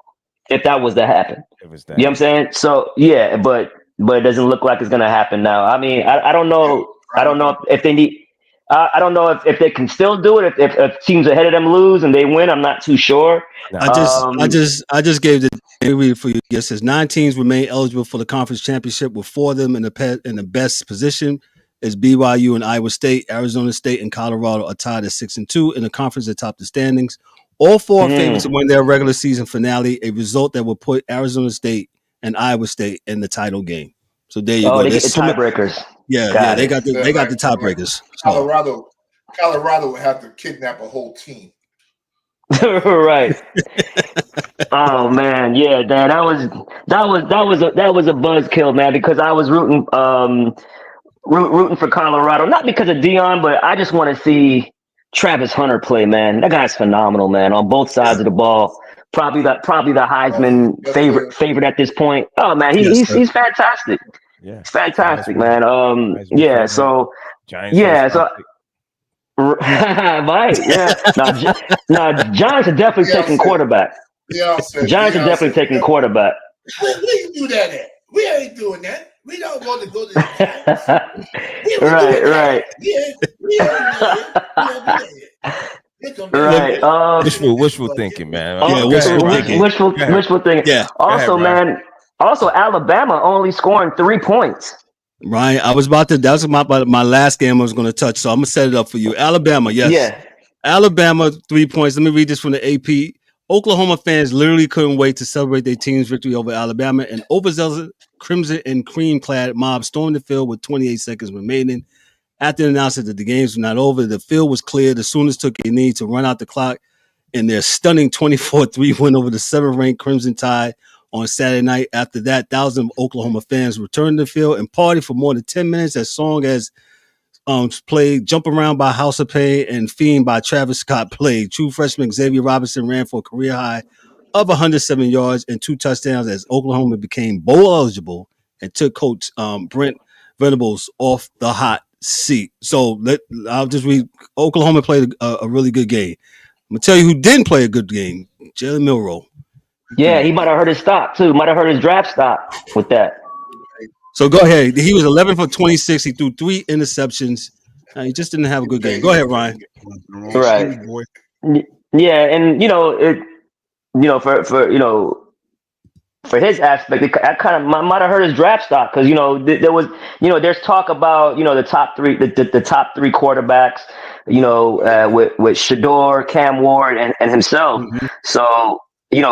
If that was to happen, you know what I'm saying? So yeah, but it doesn't look like it's going to happen now. I mean, I don't know. I don't know if they need. I don't know if they can still do it. If teams ahead of them lose and they win, I'm not too sure. I just gave the read for you. It says 9 teams remain eligible for the conference championship, with 4 of them in the best position. Is BYU and Iowa State. Arizona State and Colorado are tied at 6-2 in the conference atop the standings. All four are favored to win their regular season finale, a result that will put Arizona State and Iowa State in the title game. So there you go. They get the tiebreakers. Yeah, they got the tiebreakers. Colorado would have to kidnap a whole team. Right. Oh man, yeah, Dan, that was a buzzkill, man, because I was rooting for Colorado, not because of Dion, but I just want to see Travis Hunter play, man. That guy's phenomenal, man, on both sides of the ball. Probably the Heisman favorite at this point. Oh man, he's fantastic. Yeah, it's fantastic, man. So right, yeah. Now, Giants are definitely taking quarterback. Giants are definitely taking quarterback. Where you do that at? We ain't doing that. We don't want to go to the Giants. Right. Right. Wishful thinking, man. Wishful thinking. Yeah. Also, Alabama only scoring 3 points. Ryan, that was my last game I was going to touch, so I'm going to set it up for you. Alabama, yes. Yeah. Alabama, 3 points. Let me read this from the AP. Oklahoma fans literally couldn't wait to celebrate their team's victory over Alabama. An overzealous crimson and cream-clad mob stormed the field with 28 seconds remaining. After the announcement that the games were not over, the field was cleared. The Sooners took a knee to run out the clock in their stunning 24-3 win over the 7th-ranked Crimson Tide on Saturday night. After that, thousands of Oklahoma fans returned to the field and partied for more than 10 minutes as song as played Jump Around by House of Pain and Fiend by Travis Scott played. True freshman Xavier Robinson ran for a career high of 107 yards and 2 touchdowns as Oklahoma became bowl eligible and took coach Brent Venables off the hot seat. So I'll just read. Oklahoma played a really good game. I'm going to tell you who didn't play a good game. Jalen Milroe. Yeah, he might have heard his stop too. Might have heard his draft stop with that. So go ahead. He was 11 for 26. He threw 3 interceptions. He just didn't have a good game. Go ahead, Ryan. Right. Yeah, and for his aspect, I kind of might have heard his draft stock because there was there's talk about the top 3 the top 3 quarterbacks with Shador, Cam Ward, and himself. Mm-hmm. So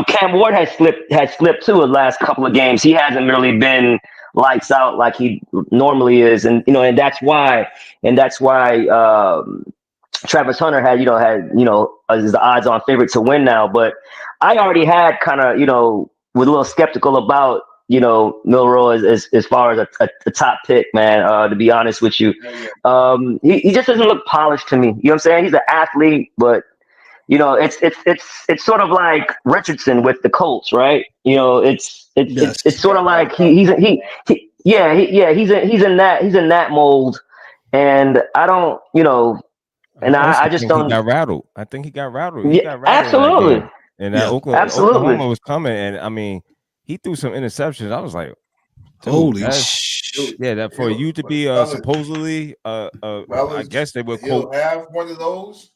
Cam Ward has slipped too the last couple of games. He hasn't really been lights out like he normally is, and that's why Travis Hunter had is the odds-on favorite to win now. But I already had kind of was a little skeptical about Milroe as far as a top pick, man. To be honest with you, he just doesn't look polished to me. You know what I'm saying? He's an athlete, but it's sort of like Richardson with the Colts, right? It's sort of like he's in that mold, and I don't and I just don't. He got rattled. I think he got rattled. Absolutely. And that Oklahoma was coming, and I mean, he threw some interceptions. I was like, holy shit! Yeah, that for you to be supposedly I guess they would have one of those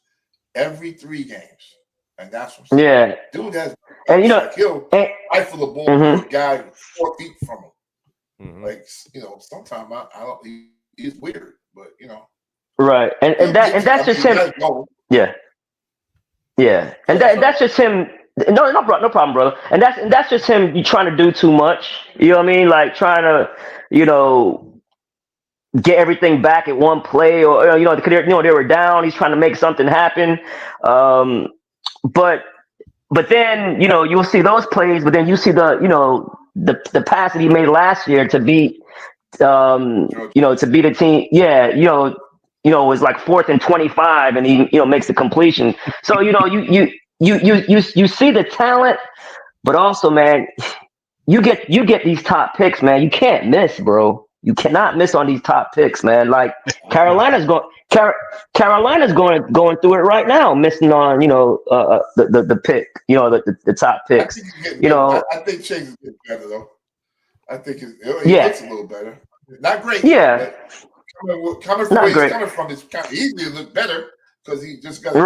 every 3 games, and that's what dude has. And he'll rifle the ball to a guy 4 feet from him. Mm-hmm. Like sometimes I don't. He's weird, but right, and that's just him. Yeah, and that's just him. No problem, brother. And that's just him. You trying to do too much. You know what I mean? Like trying to, get everything back at one play, or they were down. He's trying to make something happen. But then you'll see those plays. But then you see the pass that he made last year to beat to beat a team. Yeah, it was like 4th and 25, and he makes the completion. So you see the talent, but also, man, you get these top picks, man. You can't miss, bro. You cannot miss on these top picks, man. Like Carolina's going through it right now, missing on the pick, the top picks. I think Chase is getting better though. I think he looks a little better. Not great. Yeah. Coming from where he's coming from, it's kind of easy to look better because he just got a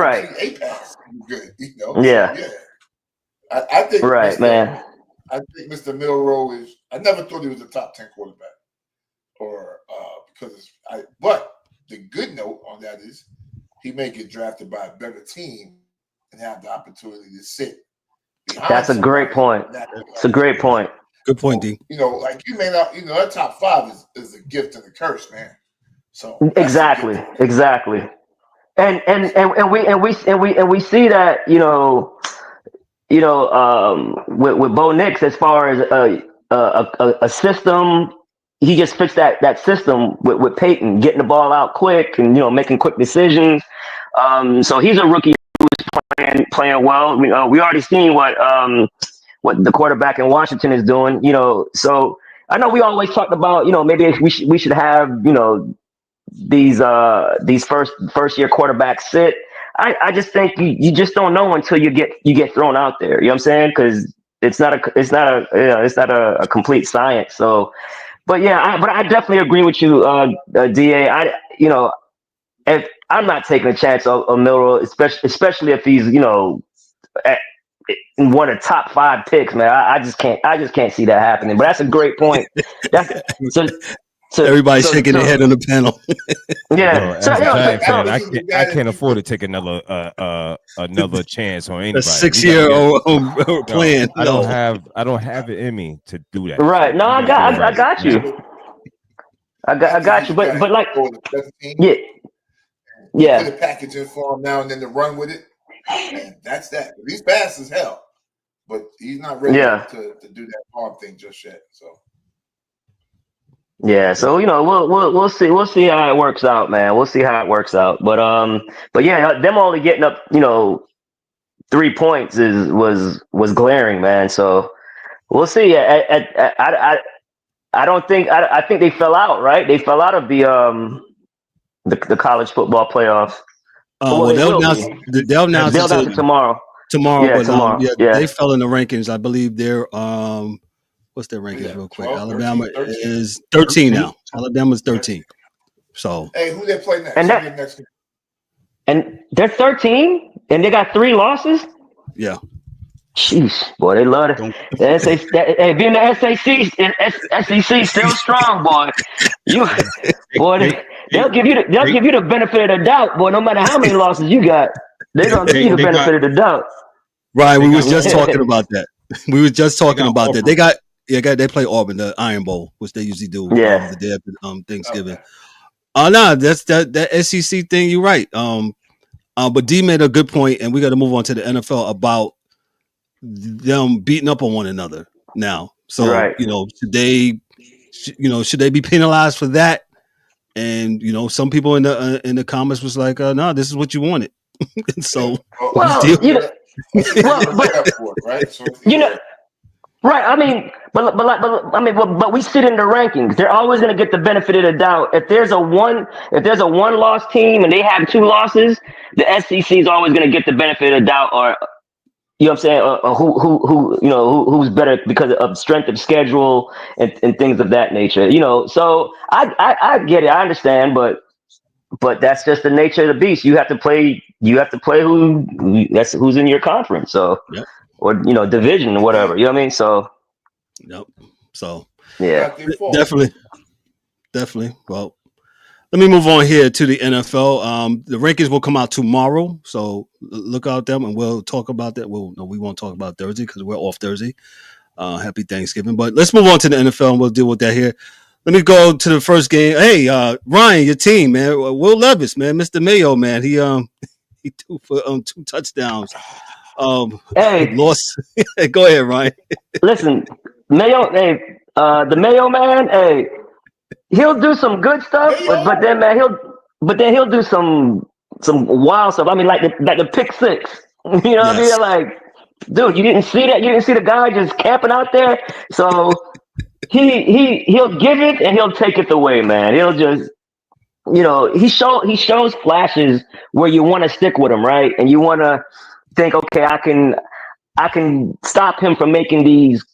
pass. Good, Yeah. So, I think man. I think Mr. Milroe is. I never thought he was a top 10 quarterback, but the good note on that is he may get drafted by a better team and have the opportunity to sit. That's a great point. It's a great point. Good point, D. Like you may not, that top 5 is a gift and a curse, man. So exactly. And we see that, with Bo Nix, as far as a system, he just fixed that system with Peyton, getting the ball out quick and making quick decisions. So he's a rookie who's playing well. We already seen what the quarterback in Washington is doing. So I know we always talked about maybe we should have these first year quarterbacks sit. I just think you just don't know until you get thrown out there. You know what I'm saying? Because it's not a complete science. So, but yeah, but I definitely agree with you, Da. If I'm not taking a chance on Milroe, especially if he's one of the top 5 picks, man. I just can't see that happening. But that's a great point. So everybody's shaking their head on the panel. Yeah, I can't afford to take another chance on anybody. A 6-year plan. I don't have it in me to do that. Right? No, I got you. I got you. But like, yeah. Put a package in for him now and then to run with it. And that's that. He's fast as hell, but he's not ready to do that arm thing just yet. So. Yeah, so we'll see how it works out, man. We'll see how it works out. But yeah, them only getting up 3 points was glaring, man. So we'll see. I think they fell out, right? They fell out of the college football playoff. They'll announce it tomorrow. Tomorrow, they fell in the rankings. I believe they're what's their rankings real quick? 12, Alabama 13. is 13 now. Alabama's 13. So hey, who they play next? And they're 13 and they got 3 losses? Yeah. Jeez, boy, they love it. Being the SEC still strong, boy. They'll give you the benefit of the doubt, boy. No matter how many losses you got, they're gonna give you the benefit of the doubt. Right, we was just talking about that. They play Auburn, the Iron Bowl, which they usually do the day after Thanksgiving. No, that's that SEC thing. You're right. But D made a good point, and we got to move on to the NFL about them beating up on one another now. So should they be penalized for that? And some people in the comments was like, no, this is what you wanted. And so right. I mean, but we sit in the rankings. They're always going to get the benefit of the doubt. If there's a one loss team and they have 2 losses, the SEC is always going to get the benefit of the doubt, or you know what I'm saying, who's better because of strength of schedule and things of that nature. So I get it, I understand, but that's just the nature of the beast. You have to play who's in your conference. So. Yep. Or division or whatever, you know what I mean? So yeah, definitely. Well, let me move on here to the NFL. The rankings will come out tomorrow, so look out them, and we'll talk about that. We won't talk about Thursday because we're off Thursday. Happy Thanksgiving, but let's move on to the NFL, and we'll deal with that here. Let me go to the first game. Hey, Ryan, your team, man. Will Levis, man, Mr. Mayo, man. He threw for 2 touchdowns. Lost. Go ahead, Ryan. Listen, Mayo. Hey, the Mayo man. Hey, he'll do some good stuff, but then man, he'll do some wild stuff. I mean, like the pick 6. You know what I mean? Like, dude, you didn't see that? You didn't see the guy just camping out there? So he'll give it and he'll take it away, man. He'll just. He shows flashes where you want to stick with him, right? And you want to think, okay, I can stop him from making these,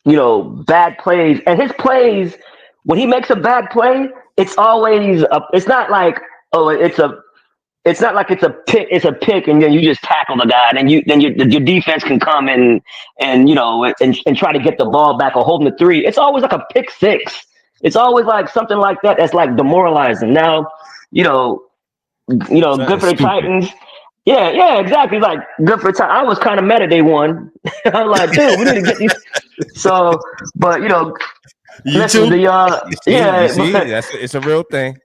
bad plays. And his plays, when he makes a bad play, it's always it's not like it's a pick, and then you just tackle the guy, and then your defense can come and try to get the ball back or hold him to 3. It's always like a pick 6. It's always like something like that. That's like demoralizing. Now, good for the Titans. Yeah, exactly. Like good for time. I was kind of mad at day one. I'm like, dude, we need to get these. So, but You listen, too? You see, it's a real thing.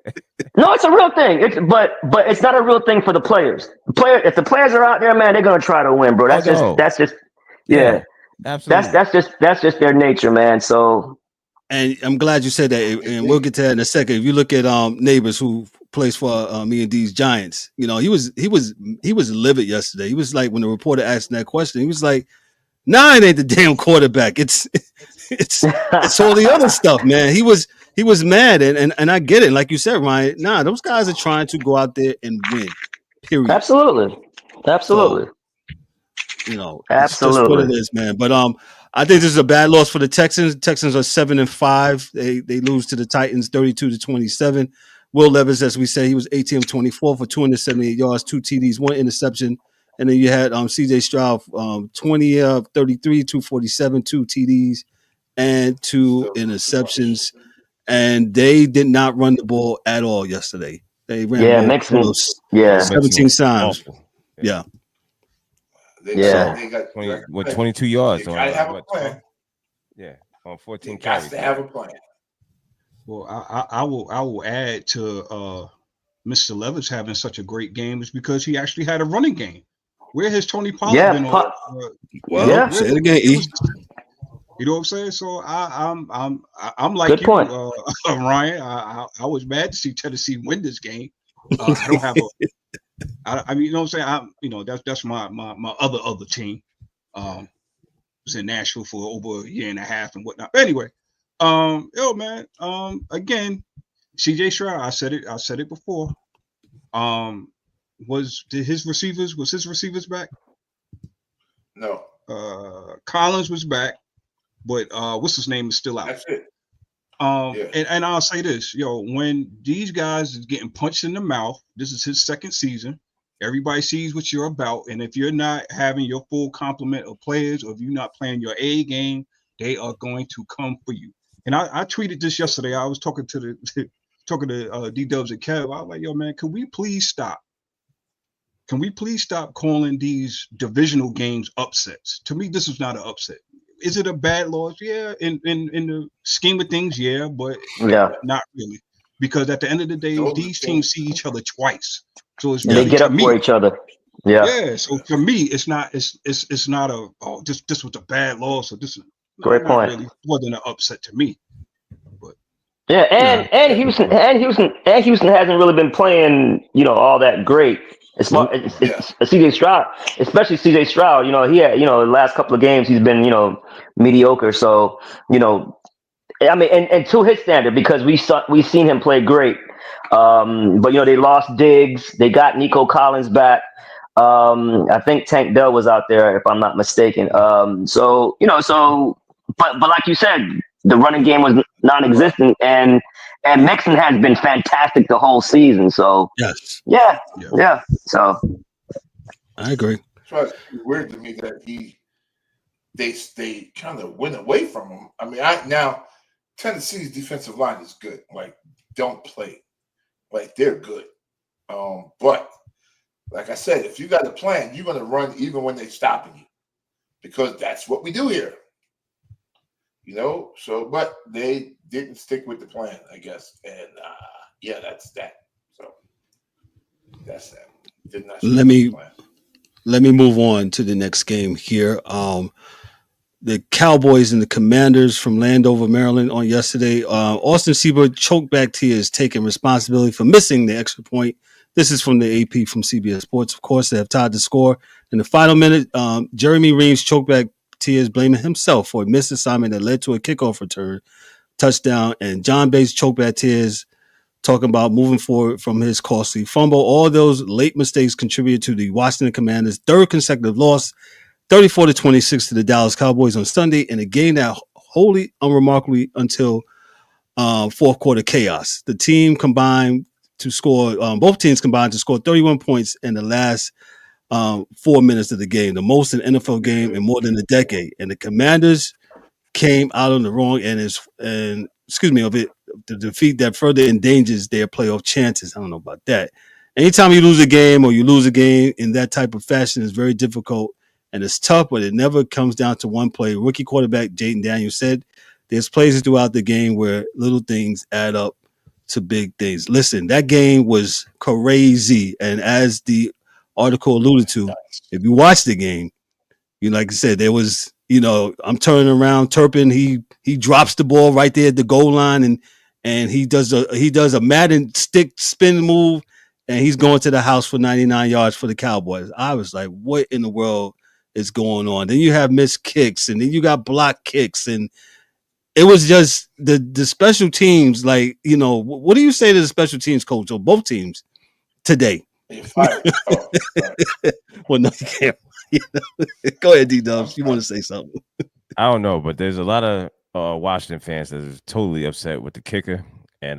No, it's a real thing. But it's not a real thing for the players. If the players are out there, man, they're gonna try to win, bro. That's just absolutely. That's just their nature, man. So, and I'm glad you said that, and we'll get to that in a second. If you look at Neighbors, who plays for me and D's Giants, he was livid yesterday. He was like, when the reporter asked him that question, he was like, "Nah, it ain't the damn quarterback. It's all the other stuff, man." He was mad, and I get it. Like you said, Ryan, nah, those guys are trying to go out there and win. Period. Absolutely. So, it's just what it is, man. But I think this is a bad loss for the Texans. The Texans are 7-5. They lose to the Titans 32-27. Will Levis, as we say, he was 18 of 24 for 278 yards, 2 TDs, 1 interception. And then you had CJ Stroud 20 of 33, 247, 2 TDs, and 2 interceptions. And they did not run the ball at all yesterday. They ran the ball 17 times. Yeah. They got 22 yards. They gotta have a plan. Yeah, on 14 carries. Got to have a plan. Well, I will add to Mr. Levis having such a great game is because he actually had a running game. Where has Tony Pollard been on? Say it again, E. You know what I'm saying? So I'm like good you, point. Ryan. I was mad to see Tennessee win this game. I don't have I mean, you know what I'm saying? That's my other team. Was in Nashville for over a year and a half and whatnot. But anyway, man. Again, CJ Stroud. I said it before. Was his receivers back? No. Collins was back, but what's his name is still out. That's it. And I'll say this, when these guys is getting punched in the mouth, this is his second season. Everybody sees what you're about, and if you're not having your full complement of players, or if you're not playing your A game, they are going to come for you. And I tweeted this yesterday. I was talking to D-Dubs and Kev. I was like, yo, man, can we please stop? Can we please stop calling these divisional games upsets? To me, this is not an upset. Is it a bad loss? Yeah, in the scheme of things, yeah, but not really. Because at the end of the day, these teams see each other twice. So it's really, they get up for each other. Yeah. So for me, it's not this was a bad loss, or this is great point. Really wasn't an upset to me. But and Houston hasn't really been playing, all that great. It's CJ Stroud, especially CJ Stroud. He had, the last couple of games he's been, mediocre. So, I mean, and to his standard, because we've seen him play great. But they lost Diggs. They got Nico Collins back. I think Tank Dell was out there, if I'm not mistaken. But like you said, the running game was non-existent, and Mixon has been fantastic the whole season. So yeah. So I agree. It's weird to me that they kind of went away from him. I mean, now Tennessee's defensive line is good. Like, don't play. Like, they're good. But like I said, if you got a plan, you're going to run even when they're stopping you, because that's what we do here. So, but they didn't stick with the plan, I guess. And that's that. So that's that. Did not let me move on to the next game here. The Cowboys and the Commanders from Landover, Maryland on yesterday. Austin Seibert choked back tears, taking responsibility for missing the extra point. This is from the AP from CBS Sports. Of course, they have tied the score. In the final minute, Jeremy Reams choked back tears, blaming himself for a missed assignment that led to a kickoff return, touchdown. And John Bates choked back tears, talking about moving forward from his costly fumble. All those late mistakes contributed to the Washington Commanders' third consecutive loss, 34-26 to the Dallas Cowboys on Sunday, in a game that wholly unremarkably until fourth quarter chaos. The team combined to score, both teams combined to score 31 points in the last 4 minutes of the game, the most in an NFL game in more than a decade. And the Commanders came out on the wrong end of it, the defeat that further endangers their playoff chances. I don't know about that. anytime you lose a game or you lose a game in that type of fashion, it's very difficult and it's tough, but it never comes down to one play. Rookie quarterback Jaden Daniels said there's plays throughout the game where little things add up to big things. Listen, that game was crazy. And as the article alluded to, if you watch the game, like I said, there was, I'm turning around, Turpin, he drops the ball right there at the goal line and he does a Madden stick spin move and he's going to the house for 99 yards for the Cowboys. I was like, what in the world is going on? Then you have missed kicks and then you got block kicks and it was just the special teams. Like, what do you say to the special teams coach or both teams today? Well, no, you can't. Go ahead, D-Dubs. You want to say something? I don't know, but there's a lot of Washington fans that are totally upset with the kicker. And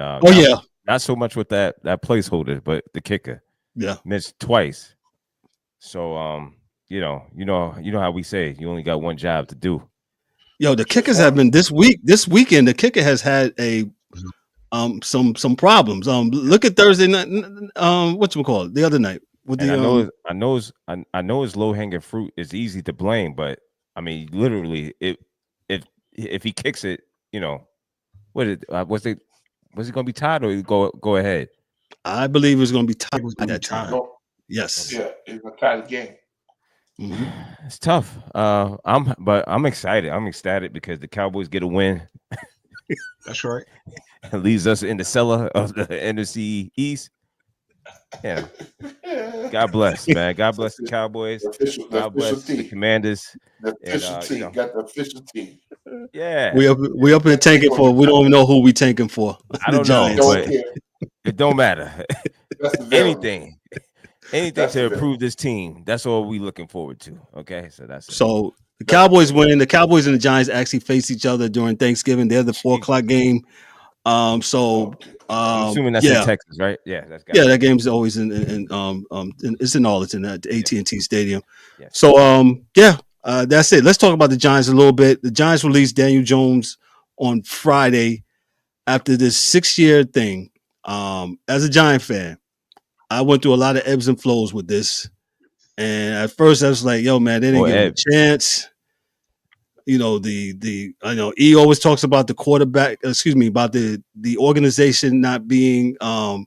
not so much with that placeholder, but the kicker. Yeah. Missed twice. So you know how we say you only got one job to do. Yo, the kickers have been this weekend. The kicker has had some problems. Look at Thursday night. Whatchamacallit, the other night. With the, I know it's low hanging fruit. It's easy to blame, but I mean, literally, if he kicks it, was it going to be tied or go ahead? I believe it was going to be tied at that time. Yes. Yeah, it was a tied game. Mm-hmm. It's tough. I'm excited. I'm ecstatic because the Cowboys get a win. That's right. It leaves us in the cellar of the NFC East. Yeah. God bless, man. God bless the Cowboys. God bless the Commanders. The official team. Got the official team. Yeah. We up here tanking for. We don't even know who we tanking for. I don't know, but it don't matter. Anything to improve this team. That's all we looking forward to. Okay, so that's it. So the Cowboys win. The Cowboys and the Giants actually face each other during Thanksgiving. They're the 4:00 game. I'm assuming that's in Texas, right? Yeah, that game's always in it's in Arlington at the AT&T Stadium. Yes. So that's it. Let's talk about the Giants a little bit. The Giants released Daniel Jones on Friday after this 6-year thing. As a Giant fan, I went through a lot of ebbs and flows with this, and at first I was like, "Yo, man, they didn't give him a chance." I know E always talks about the quarterback. About the organization not being, for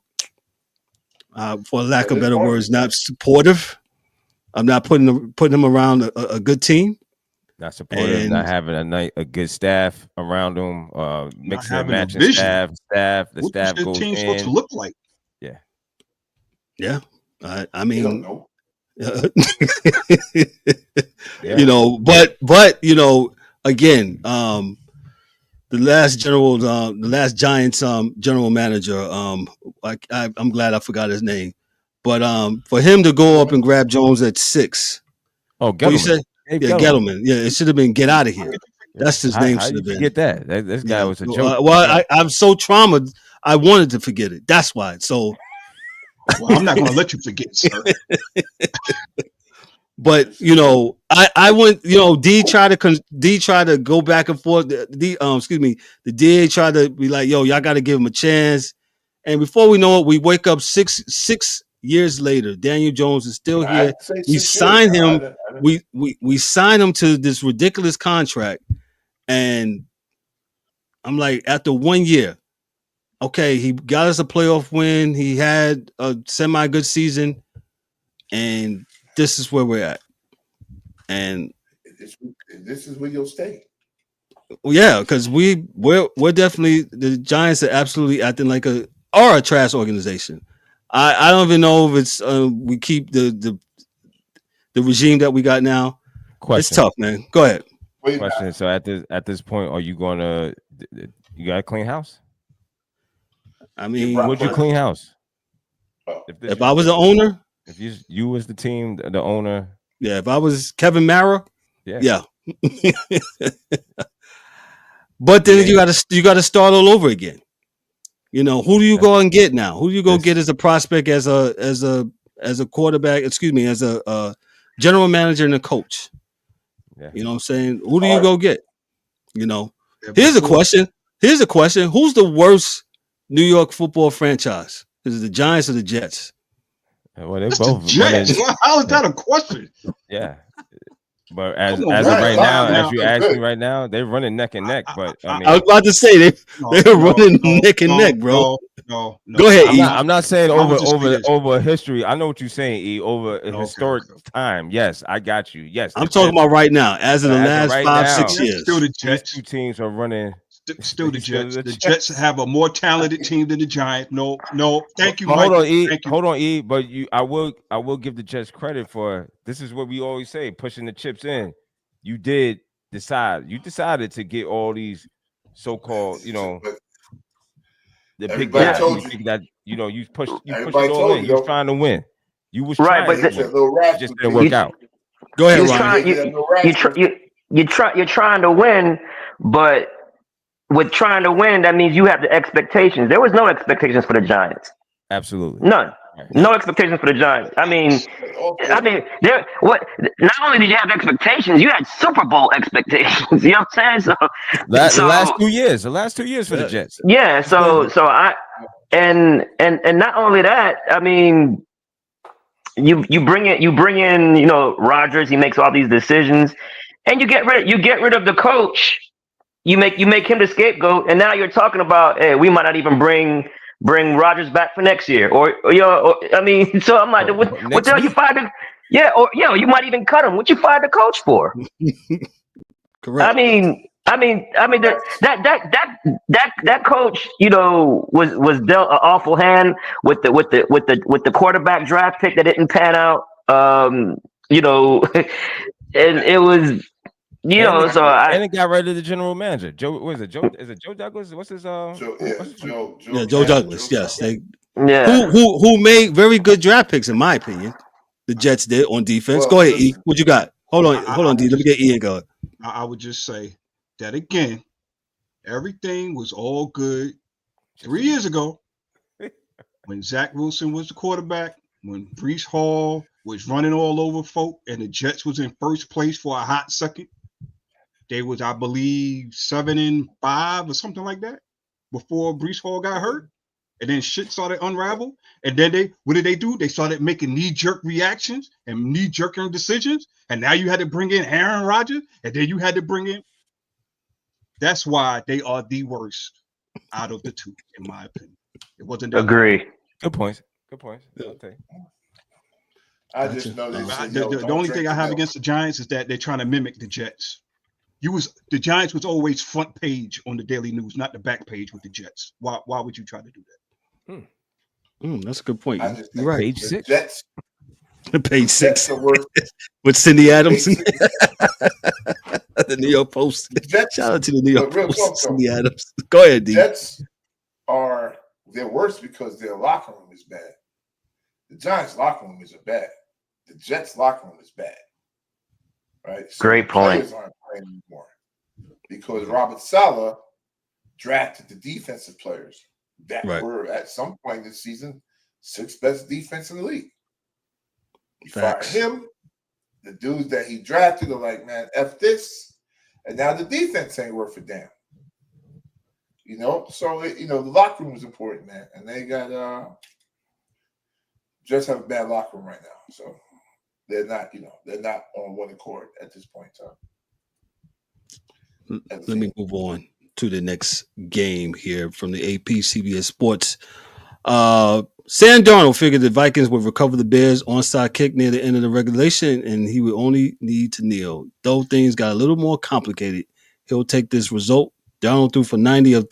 lack of better words, not supportive. I'm not putting them around a good team. Not supportive. Not having a good staff around them. Mixing and matching staff. The what staff goes team in. supposed to look like? Yeah. Yeah. I mean. You don't know. But again, the last Giants general manager, I'm glad I forgot his name, but for him to go up and grab Jones at 6. Oh, Gettleman. You said? Gettleman. Yeah, it should have been get out of here. That's his name. Should have been. Get that? This guy was a joke. I'm so traumatized. I wanted to forget it. That's why. So. Well, I'm not going to let you forget, sir. But I went. D tried to go back and forth. The DA tried to be like, "Yo, y'all got to give him a chance." And before we know it, we wake up six years later. Daniel Jones is still here. We signed him. We signed him to this ridiculous contract, and I'm like, after 1 year. Okay, he got us a playoff win. He had a semi-good season, and this is where we're at. And this is where you'll stay. Yeah, because we're definitely, the Giants are absolutely acting like a trash organization. I don't even know if it's we keep the regime that we got now. Question. It's tough, man. Go ahead. Question. So at this point, are you gonna you got a clean house? I mean, would you clean house? If I was the owner, if you was the team, the owner, yeah. If I was Kevin Mara, yeah. But then you got to start all over again. Who do you go and get now? Who do you go get as a prospect, as a quarterback? Excuse me, as a general manager and a coach. Yeah. You know what I'm saying? Who do you go get? Here's a question. Who's the worst New York football franchise? Is it the Giants or the Jets? Well, they're That's both the Jets. running. How is that a question? Yeah. But as Come on, of right right now, now, as you ask me good. right now, they're running neck and neck. But I I was mean, about to say they're running neck and neck, bro. No. Go ahead, E. I'm not saying I would just say this. over history. I know what you're saying, E. Over a historic Okay. time. Yes, I got you. Yes, I'm talking about right now, as in the last right 5-6 now, years. Still the these Jets. two teams are running. Still the Still Jets. the The Jets. Jets have a more talented team than the Giants. No. Thank you, But Mike. hold on, E. Thank you. Hold on, E. But I will give the Jets credit for this. Is what we always say: pushing the chips in. You decided to get all these so-called, But the big everybody guys. told You you. think that you pushed it Everybody all told in. you, You was though. trying to win. You was Right, trying but to It's the- a win. little It rascal. just didn't work out. Go ahead, You're Ronnie. you're trying to win, but with trying to win, that means you have the expectations. There was no expectations for the Giants. Absolutely. None. No expectations for the Giants. I mean, there. What? Not only did you have expectations, you had Super Bowl expectations. You know what I'm saying? The last 2 years. The last 2 years for the Jets. Yeah. So I and not only that. I mean, you bring in Rodgers. He makes all these decisions, and you get rid of the coach. You make him the scapegoat, and now you're talking about, hey, we might not even bring Rodgers back for next year, I mean, so I'm like, what the hell you fired the? Yeah, you might even cut him. What you fired the coach for? Correct. I mean, that coach, was dealt an awful hand with the quarterback draft pick that didn't pan out. And it was. And it got rid of the general manager. Joe, what is it? Joe, is it Joe Douglas? What's his Joe Joe Douglas. Yes, Yeah. Who made very good draft picks, in my opinion. The Jets did on defense. Well, go ahead, listen, E. What you got? Hold on, D. Let me get E and go. I would just say that again. Everything was all good 3 years ago when Zach Wilson was the quarterback, when Breece Hall was running all over folk, and the Jets was in first place for a hot second. They was, I believe, 7-5 or something like that before Breece Hall got hurt. And then shit started unravel. And then what did they do? They started making knee-jerk reactions and knee-jerking decisions. And now you had to bring in Aaron Rodgers. And then you had to bring in. That's why they are the worst out of the two, in my opinion. It wasn't that. Agree. Good points. Yeah. I just know the only thing I have against the Giants is that they're trying to mimic the Jets. The Giants was always front page on the Daily News, not the back page with the Jets. Why would you try to do that? That's a good point. You're right. Page 6. Jets. Page 6 worst. with Cindy Adams. The New York Post. Jets, shout out to the New York Post. Talk, Cindy Adams. Go ahead, D. Jets they're worse because their locker room is bad. The Giants' locker room isn't bad. The Jets' locker room is bad. Right? So Great point. Players aren't playing anymore because Robert Saleh drafted the defensive players that were at some point this season 6th best defense in the league. He fired him. The dudes that he drafted are like, man, F this. And now the defense ain't worth a damn. So the locker room is important, man. And they got just have a bad locker room right now. So they're not on one accord at this point in time. Let me move on to the next game here from the AP CBS Sports. Sam Darnold figured the Vikings would recover the Bears' onside kick near the end of the regulation, and he would only need to kneel. Though things got a little more complicated, he'll take this result. Darnold threw for 90 of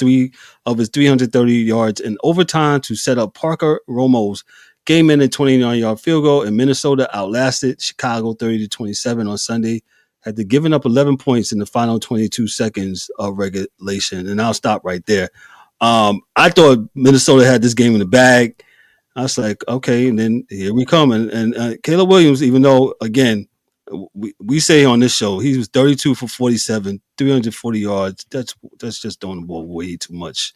his 330 yards in overtime to set up Parker Romo's game-ending 29-yard field goal, and Minnesota outlasted Chicago 30-27 on Sunday after giving up 11 points in the final 22 seconds of regulation. And I'll stop right there. I thought Minnesota had this game in the bag. I was like, okay, and then here we come. And Caleb Williams, even though, again, we say on this show, he was 32 for 47, 340 yards. That's just throwing the ball way too much,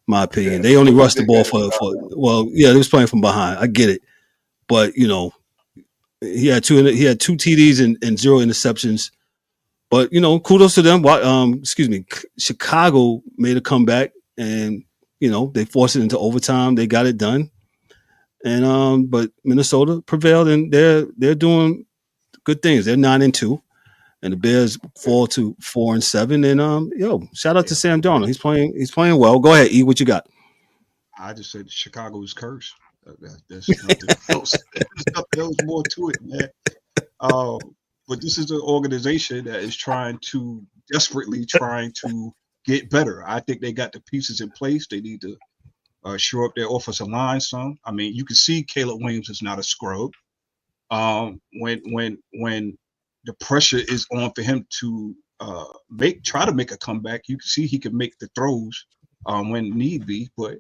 in my opinion. They only rushed the ball they was playing from behind. I get it. But, he had two TDs and 0 interceptions. But, kudos to them. Chicago made a comeback and, they forced it into overtime. They got it done. and but Minnesota prevailed, and they're doing good things. They're 9-2, and the Bears fall to 4-7. And shout out to Sam Darnold. He's playing well. Go ahead, E. What you got? I just said Chicago is cursed. There's nothing else. There's nothing else more to it, man. But this is an organization that is desperately trying to get better. I think they got the pieces in place. They need to shore up their offensive line some. I mean, you can see Caleb Williams is not a scrub. When the pressure is on for him to try to make a comeback, you can see he can make the throws when need be. But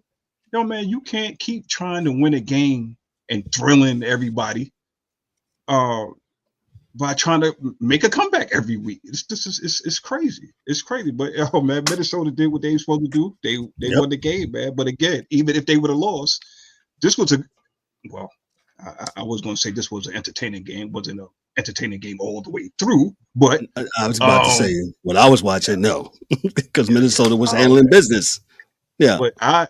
man, you can't keep trying to win a game and thrilling everybody by trying to make a comeback every week. It's crazy. It's crazy. But man, Minnesota did what they were supposed to do. They won the game, man. But again, even if they would have lost, this was I was going to say this was an entertaining game. Wasn't an entertaining game all the way through. But I was about to say when I was watching, no, because Minnesota was handling business. Yeah, but I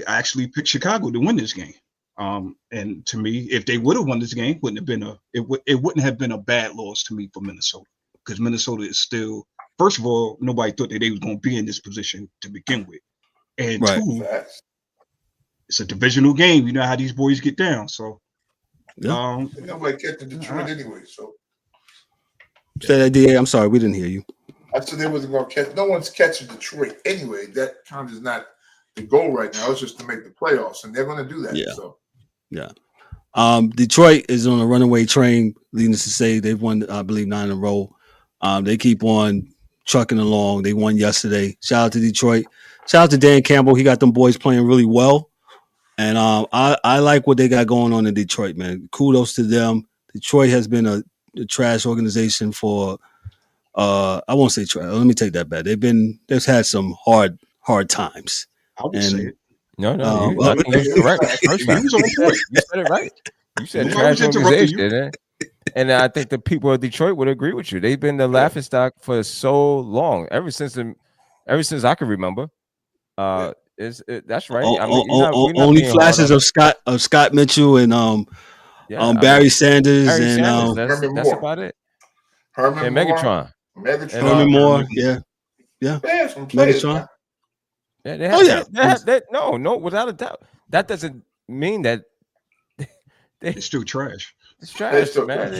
actually picked Chicago to win this game. And to me, if they would have won this game, it wouldn't have been a bad loss to me for Minnesota, because Minnesota is still, first of all, nobody thought that they was going to be in this position to begin with, and two, it's a divisional game. You know how these boys get down, so nobody catching Detroit anyway. So say that, DA. I'm sorry, we didn't hear you. I said they wasn't going to catch. No one's catching Detroit anyway. That kind of is not the goal right now. It's just to make the playoffs, and they're going to do that. Yeah. So. Yeah. Detroit is on a runaway train, needless to say. They've won, I believe, 9 in a row. They keep on trucking along. They won yesterday. Shout out to Detroit. Shout out to Dan Campbell. He got them boys playing really well. And I like what they got going on in Detroit, man. Kudos to them. Detroit has been a trash organization for I won't say trash. Let me take that back. They've had some hard times. I would say it. No, I think you're correct. You said it right. You said trash organization, and I think the people of Detroit would agree with you. They've been the laughingstock for so long, ever since I can remember. That's right. I mean, only flashes of Scott Mitchell and Barry Sanders and that's about it. Herman and Megatron. Herman Moore, yeah. Megatron. Yeah, they have, no, without a doubt. That doesn't mean that it's still trash. It's trash, man.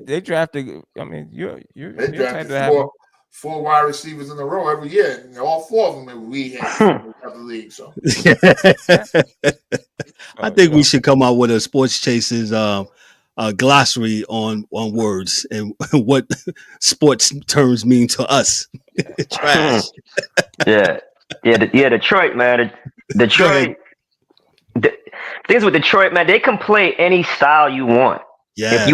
They drafted. I mean, they drafted four wide receivers in a row every year, and all 4 of them we had the league. So I think we should come out with a Sports Chasers glossary on words and what sports terms mean to us. Trash. Detroit, man. Detroit. Things with Detroit, man. They can play any style you want. Yes.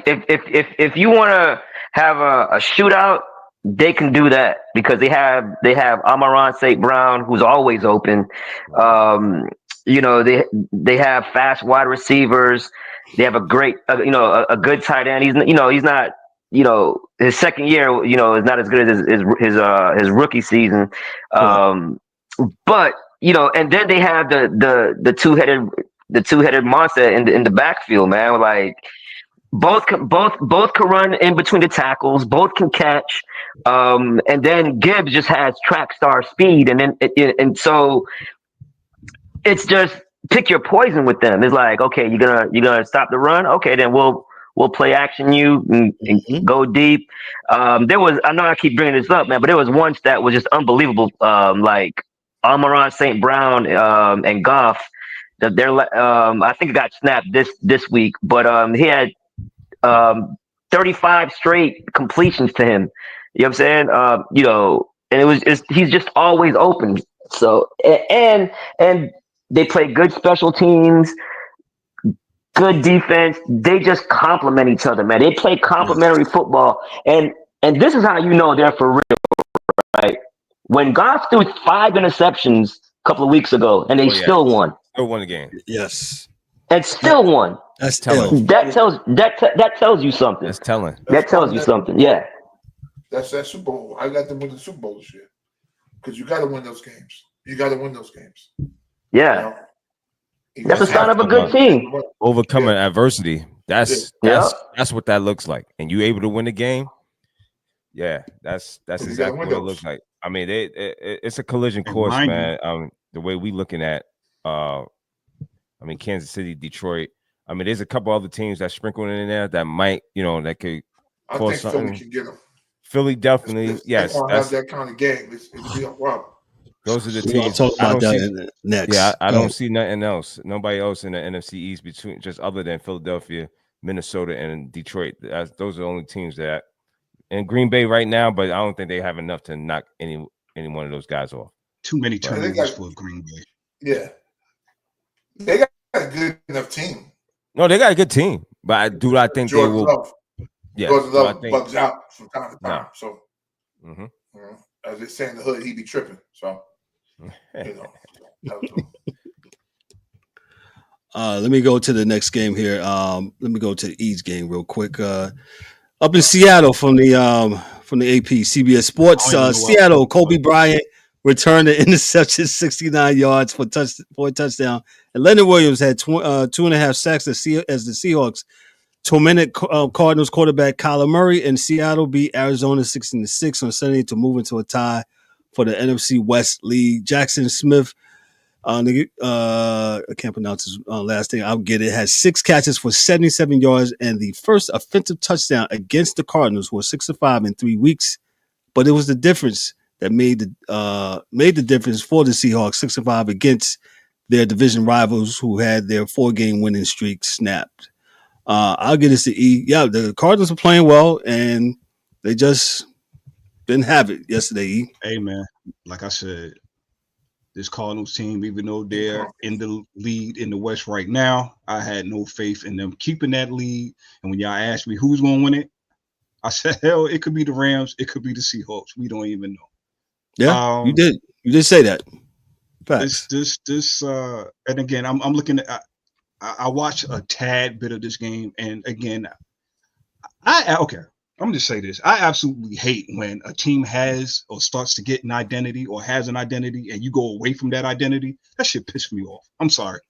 If you want to have a shootout, they can do that because they have Amon-Ra St. Brown, who's always open. They have fast wide receivers. They have a great, a good tight end. He's not. His second year, is not as good as his rookie season. But and then they have the two-headed monster in the backfield, man. Like both can run in between the tackles, both can catch. And then Gibbs just has track star speed, and so it's just pick your poison with them. It's like, okay, you're gonna stop the run. Okay, then we'll play action you and go deep. I know I keep bringing this up, man, but there was one stat was just unbelievable. Like Amon-Ra St. Brown and Goff, I think it got snapped this week, but he had 35 straight completions to him. You know what I'm saying? And he's just always open. So and they play good special teams. Good defense. They just complement each other, man. They play complementary football, and this is how you know they're for real, right? When Goff threw 5 interceptions a couple of weeks ago, and they still won. Still won the game. Yes, and still won. That's telling. That tells you something. That's telling. That tells you something. Yeah. That's that Super Bowl. I got them win the Super Bowl this year because you got to win those games. Yeah. That's a sign of a good team. Overcoming adversity. That's what that looks like. And you able to win the game. Yeah, that's exactly what it looks like. I mean, it's a collision course, man. The way we looking at, Kansas City, Detroit. I mean, there's a couple other teams that sprinkling in there that might, that could cause something. Philly can get them. Philly definitely, yes. That's that kind of game. It'll be a problem. Those are the teams. We'll talk about that next. Yeah, I don't see nothing else. Nobody else in the NFC East between just other than Philadelphia, Minnesota, and Detroit. Those are the only teams that. And Green Bay right now, but I don't think they have enough to knock any one of those guys off. Too many turnovers for Green Bay. Yeah, they got a good enough team. No, they got a good team, but I think George they will. Love. Yeah, George Love bugs out from time to time. So, mm-hmm. As they say in the hood, he be tripping. So, let me go to the next game here. Let me go to the East game real quick. Up in Seattle from the AP CBS Sports, Seattle, Kobe Bryant returned an interception, 69 yards for a touchdown, and Leonard Williams had 2.5 sacks as the Seahawks tormented Cardinals quarterback Kyler Murray, and Seattle beat Arizona 16-6 on Sunday to move into a tie for the NFC West lead. Jackson Smith, I can't pronounce his last name. I'll get it. Has 6 catches for 77 yards and the first offensive touchdown against the Cardinals, who are 6-5 in 3 weeks. But it was the difference that made the difference for the Seahawks, 6-5 against their division rivals who had their 4-game winning streak snapped. I'll get this to E. Yeah, the Cardinals are playing well, and they just didn't have it yesterday, E. Hey, man, like I said, this Cardinals team, even though they're in the lead in the West right now, I had no faith in them keeping that lead. And when y'all asked me who's going to win it, I said, hell, it could be the Rams. It could be the Seahawks. We don't even know. Yeah, you did. You did say that. Facts. And again, I'm looking at. I watched a tad bit of this game, and again, I'm going to say this. I absolutely hate when a team has or starts to get an identity or has an identity and you go away from that identity. That shit pisses me off. I'm sorry.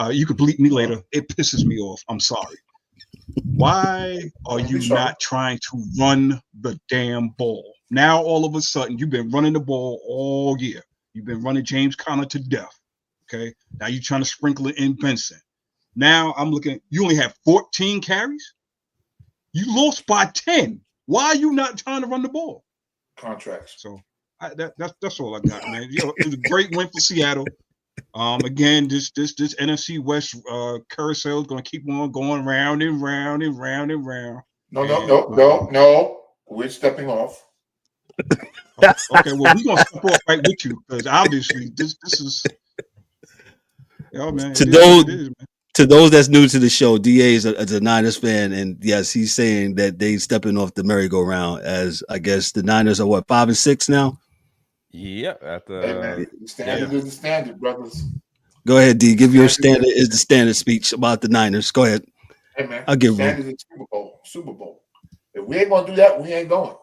You could bleep me later. It pisses me off. I'm sorry. Why are you not trying to run the damn ball? Now, all of a sudden, you've been running the ball all year. You've been running James Conner to death. Okay. Now you're trying to sprinkle it in Benson. Now I'm looking, you only have 14 carries. You lost by 10. Why are you not trying to run the ball? Contracts. So that's all I got, man. It was a great win for Seattle. Again, this NFC West carousel is going to keep on going round and round and round and round. No. We're stepping off. Okay, well, we're going to step off right with you because obviously this is. Man, To those that's new to the show, DA is a Niners fan, and yes, he's saying that they stepping off the merry-go-round as I guess the Niners are 5-6 now. Yeah, the standard is the standard, brothers. Go ahead, D. Give your standard is the standard speech about the Niners. Go ahead. Hey man, I'll give standard is Super Bowl. If we ain't gonna do that, we ain't going.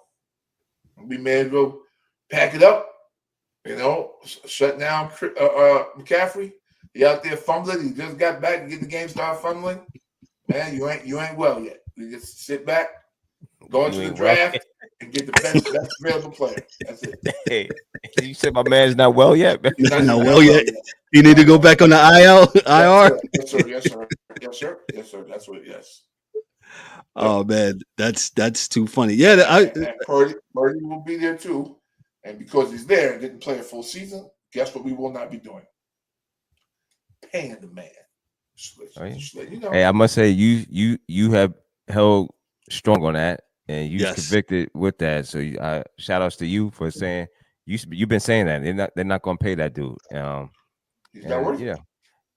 We may as well pack it up. Shut down McCaffrey. He out there fumbling. He just got back and get the game started fumbling. Man, you ain't well yet. You just sit back, go into the draft, and get the best available player. That's it. Hey, you said my man's not well yet, man. He's not well yet. You need to go back on the IR. Yes, sir. That's what. Yes. Oh man, that's too funny. Yeah, Purdy will be there too, and because he's there and didn't play a full season, guess what? We will not be doing. Paying the man. Hey, I must say you have held strong on that, and you convicted with that. So shout outs to you for saying you've been saying that they're not going to pay that dude. He's not worth it.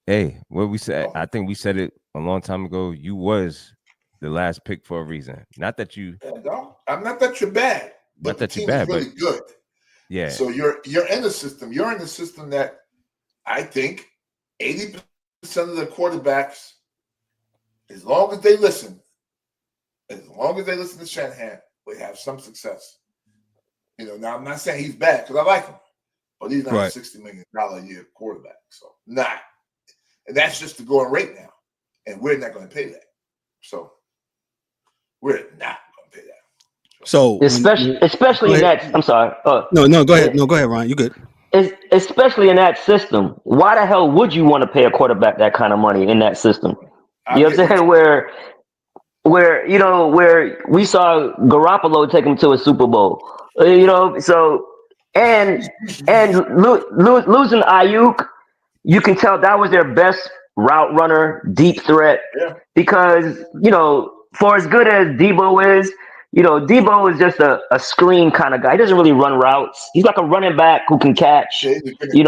Hey, what we said, I think we said it a long time ago. You was the last pick for a reason. Not that you. No, I'm not that you're bad. But the team is really good. Yeah. So you're in the system. You're in the system that I think 80% of the quarterbacks, as long as they listen to Shanahan, will have some success. Now I'm not saying he's bad because I like him, but he's not a $60 million a year quarterback. So not. And that's just the going rate now. And we're not going to pay that. So we're not going to pay that. So especially in that. I'm sorry. No, go ahead. No, go ahead, Ryan. You good? Especially in that system. Why the hell would you want to pay a quarterback that kind of money in that system? You know what I'm saying? Where we saw Garoppolo take him to a Super Bowl. So and losing Ayuk, you can tell that was their best route runner, deep threat. Yeah. Because, for as good as Debo is, Debo is just a screen kind of guy. He doesn't really run routes. He's like a running back who can catch. He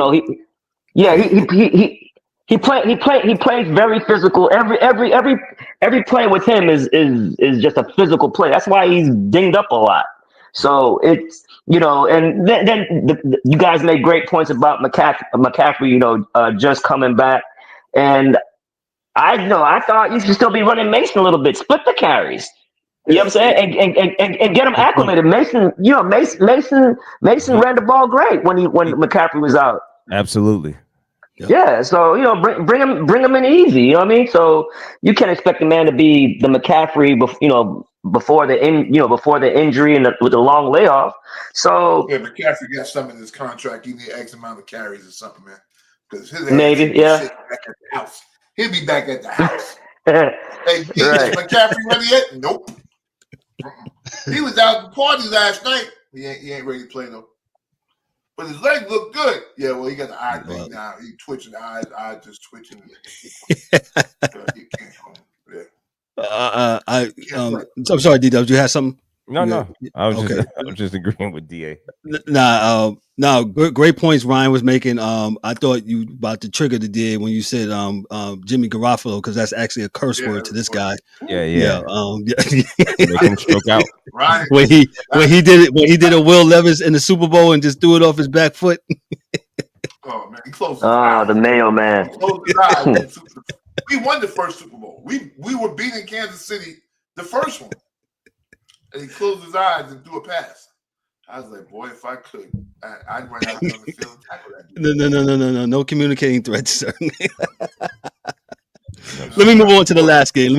plays very physical. Every play with him is just a physical play. That's why he's dinged up a lot. So it's and then you guys made great points about McCaffrey. Just coming back, and I thought you should still be running Mason a little bit, split the carries. You know what I'm saying, and get him acclimated. Mason ran the ball great when McCaffrey was out. Absolutely. Yeah, so bring him in easy. You know what I mean? So you can't expect the man to be the McCaffrey, before the injury and with the long layoff. So yeah, McCaffrey got something in his contract. He need X amount of carries or something, man. Because his maybe back at the house. He'll be back at the house. Hey, is McCaffrey ready yet? Nope. He was out at the party last night. He ain't ready to play though. But his legs look good. Yeah, well, he got the eye thing now. He twitching the eyes just twitching. He can't I'm sorry, DW. You had something? No. I was just agreeing with DA. Great points Ryan was making. I thought you about to trigger the DA when you said Jimmy Garoppolo, because that's actually a curse word to this guy. Yeah. Make him stroke out. Right. When he did a Will Levis in the Super Bowl and just threw it off his back foot. Oh man, he closed his eyes. The Mayo man. He closed his eyes. We won the first Super Bowl. We were beating Kansas City the first one. And he closed his eyes and threw a pass. I was like, boy, if I could, I'd run out on the field and tackle that dude. No communicating threats, sir. Let me move on to the last game.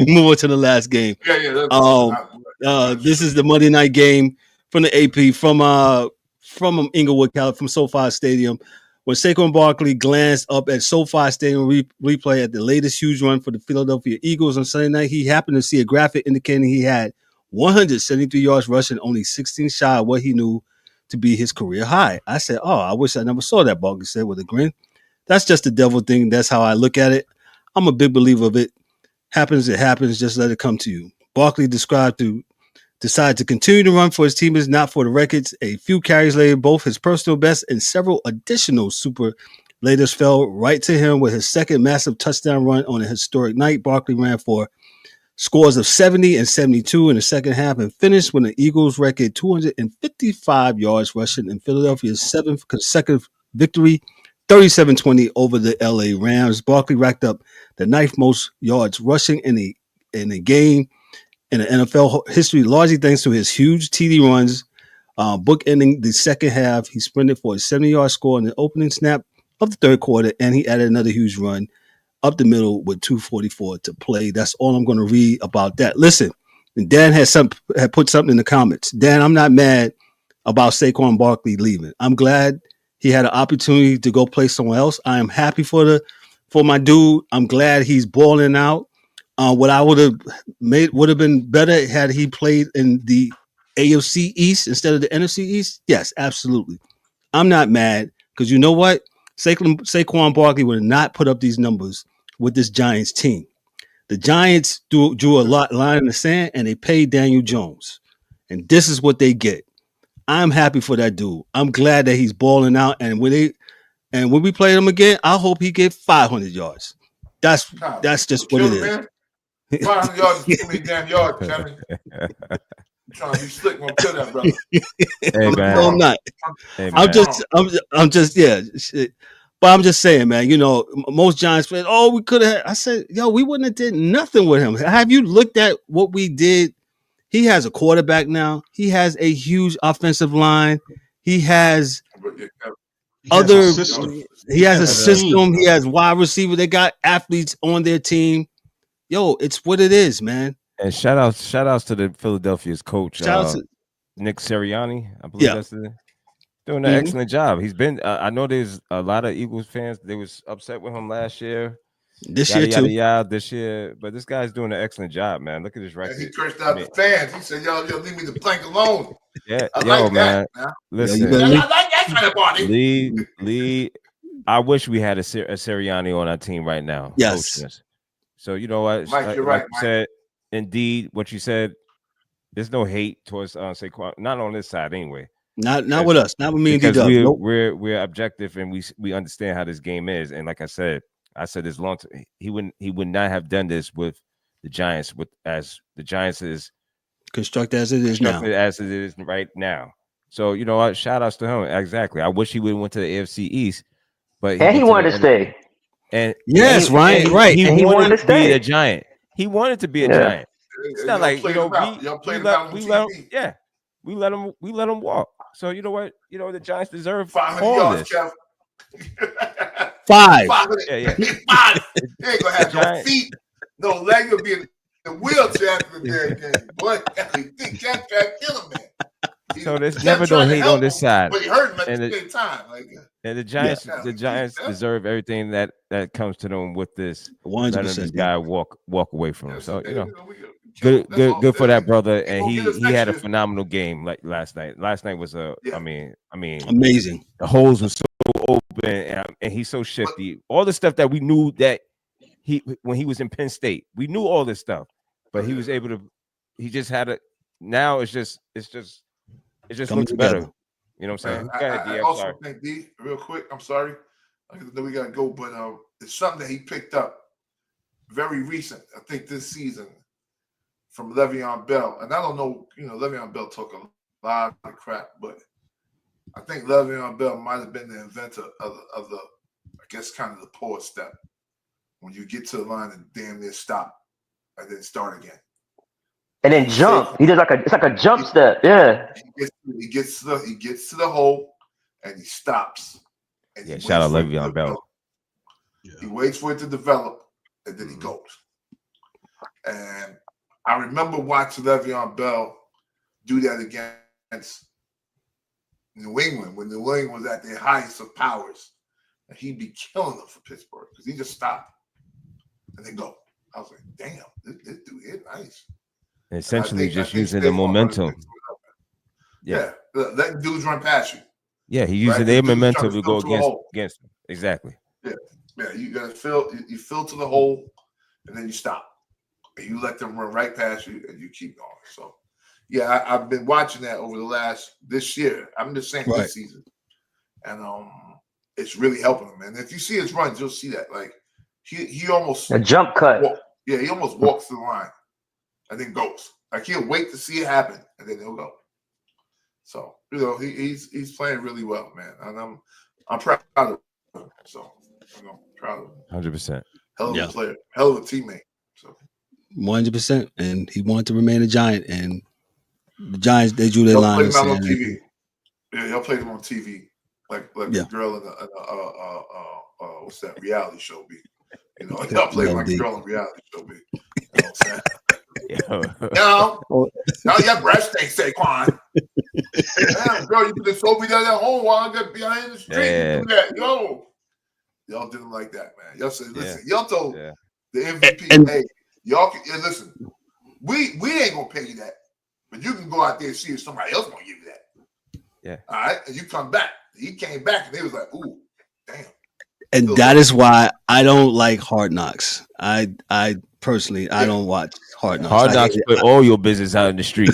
Yeah. This is the Monday night game from the AP from Inglewood, California, from SoFi Stadium. When Saquon Barkley glanced up at SoFi Stadium replay at the latest huge run for the Philadelphia Eagles on Sunday night, he happened to see a graphic indicating he had 173 yards rushing, only 16 shy of what he knew to be his career high. I said, I wish I never saw that, Barkley said with a grin. That's just the devil thing. That's how I look at it. I'm a big believer of it. Happens, it happens. Just let it come to you. Barkley decided to continue to run for his teammates, not for the records. A few carries later, both his personal best and several additional superlatives fell right to him with his second massive touchdown run on a historic night. Barkley ran for scores of 70 and 72 in the second half and finished with the Eagles' record 255 yards rushing in Philadelphia's seventh consecutive victory, 37-20 over the LA Rams. Barkley racked up the ninth most yards rushing in a game in the NFL history, largely thanks to his huge TD runs. Bookending the second half, he sprinted for a 70-yard score in the opening snap of the third quarter, and he added another huge run up the middle with 2:44 to play. That's all I'm going to read about that. Listen, Dan had put something in the comments. Dan, I'm not mad about Saquon Barkley leaving. I'm glad he had an opportunity to go play somewhere else. I am happy for my dude. I'm glad he's balling out. What I would have been better had he played in the AFC East instead of the NFC East. Yes, absolutely. I'm not mad because you know what? Saquon Barkley would not put up these numbers with this Giants team. The Giants drew a line in the sand and they paid Daniel Jones. And this is what they get. I'm happy for that dude. I'm glad that he's balling out. And when we play him again, I hope he get 500 yards. That's just what it is. Man. 500 yards is too many damn yards, Kevin. I'm trying to be slick. I'm gonna kill that brother. Hey, man. No, I'm not. Hey, I'm just shit. But I'm just saying, man, most Giants fans, we could have. I said, we wouldn't have did nothing with him. Have you looked at what we did? He has a quarterback now. He has a huge offensive line. He has He has a system. He has wide receiver. They got athletes on their team. Yo, it's what it is, man. And shout outs to the Philadelphia's coach, Nick Sirianni. I believe that's doing an excellent job. He's been. I know there's a lot of Eagles fans. They was upset with him last year. This year too. This year, but this guy's doing an excellent job, man. Look at his record. And he cursed out the fans. He said, "Yo, leave me the plank alone." Yeah, I like man. That, listen, I like that kind of body. Lee. I wish we had a Sirianni on our team right now. Yes. So you know what? Mike, you're right. You said, indeed, what you said. There's no hate towards Saquon, not on this side anyway. Not with us. Not with me and D-Dub. We're objective and we understand how this game is. And like I said this long time. He would not have done this with the Giants as the Giants is constructed as it is right now. So you know what? Shout outs to him. Exactly. I wish he would have went to the AFC East, but he wanted to stay. And yes, right. He wanted to be a Giant. He wanted to be a Giant. It's not like we let him walk. So you know what? The Giants deserve all of this. 5. Yeah. 5. He ain't gonna have no feet, no leg. He'll be in the wheelchair after the damn game. Boy, he think Jack kill him, man. So there's never no hate on this side. But he hurt him at the same time. And the Giants deserve everything that comes to them with this. 100%. Letting this guy walk away from him. So good for that brother. And he had a phenomenal game like last night. Last night was I mean amazing. The holes were so open and he's so shifty. All the stuff that we knew that when he was in Penn State, we knew all this stuff, but he was able to. He just had it. Now it just looks better. You know what I'm saying? I also think D, real quick. I'm sorry. I know we gotta go, but it's something that he picked up very recent. I think this season from Le'Veon Bell, and I don't know. Le'Veon Bell took a lot of crap, but I think Le'Veon Bell might have been the inventor of the, I guess, kind of the poor step when you get to the line and damn near stop and then start again. And then jump. He does it's like a jump step. Yeah. He gets to the hole and he stops. And shout out Le'Veon Bell. He waits for it to develop and then he goes. And I remember watching Le'Veon Bell do that against New England when New England was at their highest of powers. And he'd be killing them for Pittsburgh because he just stopped and then go. I was like, damn, this dude is nice. Essentially just using the momentum. Yeah. Letting dudes run past you. Yeah, he's using their momentum to go against them. Exactly. Yeah, you gotta fill to the hole and then you stop. And you let them run right past you and you keep going. So yeah, I've been watching that over this year. I'm just saying this season. And it's really helping him. And if you see his runs, you'll see that. Like he almost a jump cut. He almost walks the line and then goes. Like he'll wait to see it happen and then he'll go. So he's playing really well, man. And I'm proud of him. So proud of him. 100%. Hell of a player, hell of a teammate. So 100%. And he wanted to remain a Giant. And the Giants, they drew their line. Play him on TV. Yeah, y'all played him on TV, like the girl in the what's that reality show be? Y'all played like the girl in reality show be. You know what I'm saying? Your breast ain't Saquon. Damn, girl, you could have told me that at home while I got behind the street. Yeah. You do that. Y'all didn't like that, man. Y'all said, listen, y'all told the MVP, hey, y'all can listen. We ain't gonna pay you that, but you can go out there and see if somebody else gonna give you that. Yeah. All right, and you come back. He came back and they was like, ooh, damn. And that is why I don't like Hard Knocks. I personally, I don't watch Hard Knocks. Hard Knocks put all your business out in the street.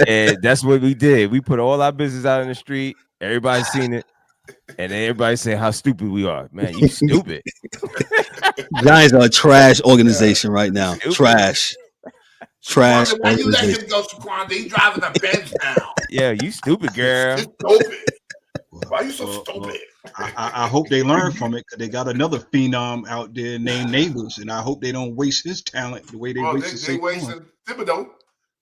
And that's what we did. We put all our business out in the street. Everybody's seen it. And everybody saying how stupid we are. Man, you stupid. Giants are a trash organization right now. Stupid. Trash why you let him go, Saquon? He driving a Benz now. Yeah, you stupid, girl. Stupid. Why are you so stupid? I hope they learn from it because they got another phenom out there named Neighbors, and I hope they don't waste his talent the way they wasted. They wasting Thibodeau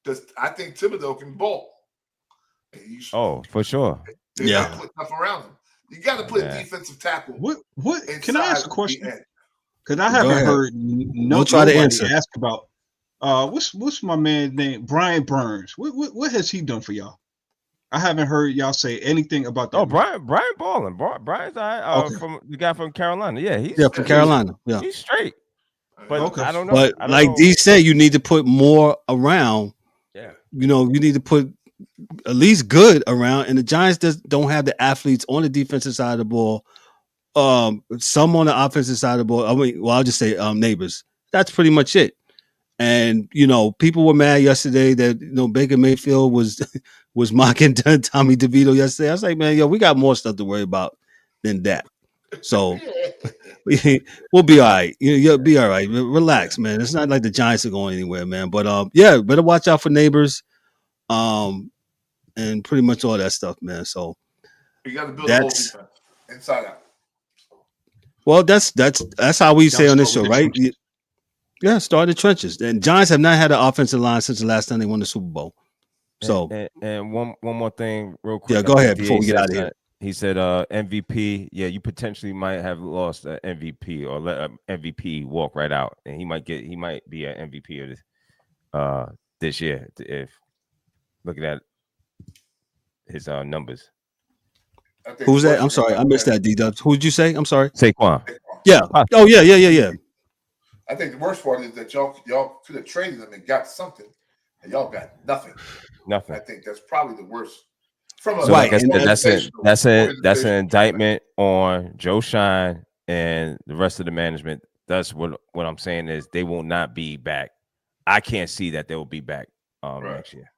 because I think Thibodeau can ball. For sure. They not put stuff around him. You got to put defensive tackle. What? Can I ask a question? Because I Go haven't ahead. heard We'll try to answer. Ask about what's my man's name? Brian Burns. What has he done for y'all? I haven't heard y'all say anything about that. Oh, Brian Ballin. Brian's from the guy from Carolina. Yeah, he's from Carolina. Yeah, he's straight. But I don't know. But like D said, you need to put more around. Yeah, you need to put at least good around. And the Giants don't have the athletes on the defensive side of the ball. Some on the offensive side of the ball. I mean, I'll just say Neighbors. That's pretty much it. And people were mad yesterday that Baker Mayfield was mocking Tommy DeVito yesterday. I was like, man, we got more stuff to worry about than that. So we'll be all right. You'll be all right. Relax, man. It's not like the Giants are going anywhere, man. But better watch out for Neighbors, and pretty much all that stuff, man. So you got to build a whole defense inside out. Well, that's how we say on this show, right? Yeah, start the trenches. And Giants have not had an offensive line since the last time they won the Super Bowl. So, and one more thing, real quick. Yeah, go ahead before we get out of here. He said, MVP. Yeah, you potentially might have lost an MVP or let an MVP walk right out, and he might be an MVP of this year if looking at his numbers. Who's that? I'm sorry, I missed that. D-Dubs. Who did you say? I'm sorry. Saquon. Yeah. Oh yeah. I think the worst part is that y'all could have traded them and got something, and y'all got nothing. Nothing. I think that's probably the worst. Like I said, that's an indictment on Joe Shine and the rest of the management. That's what I'm saying is they will not be back. I can't see that they will be back next year.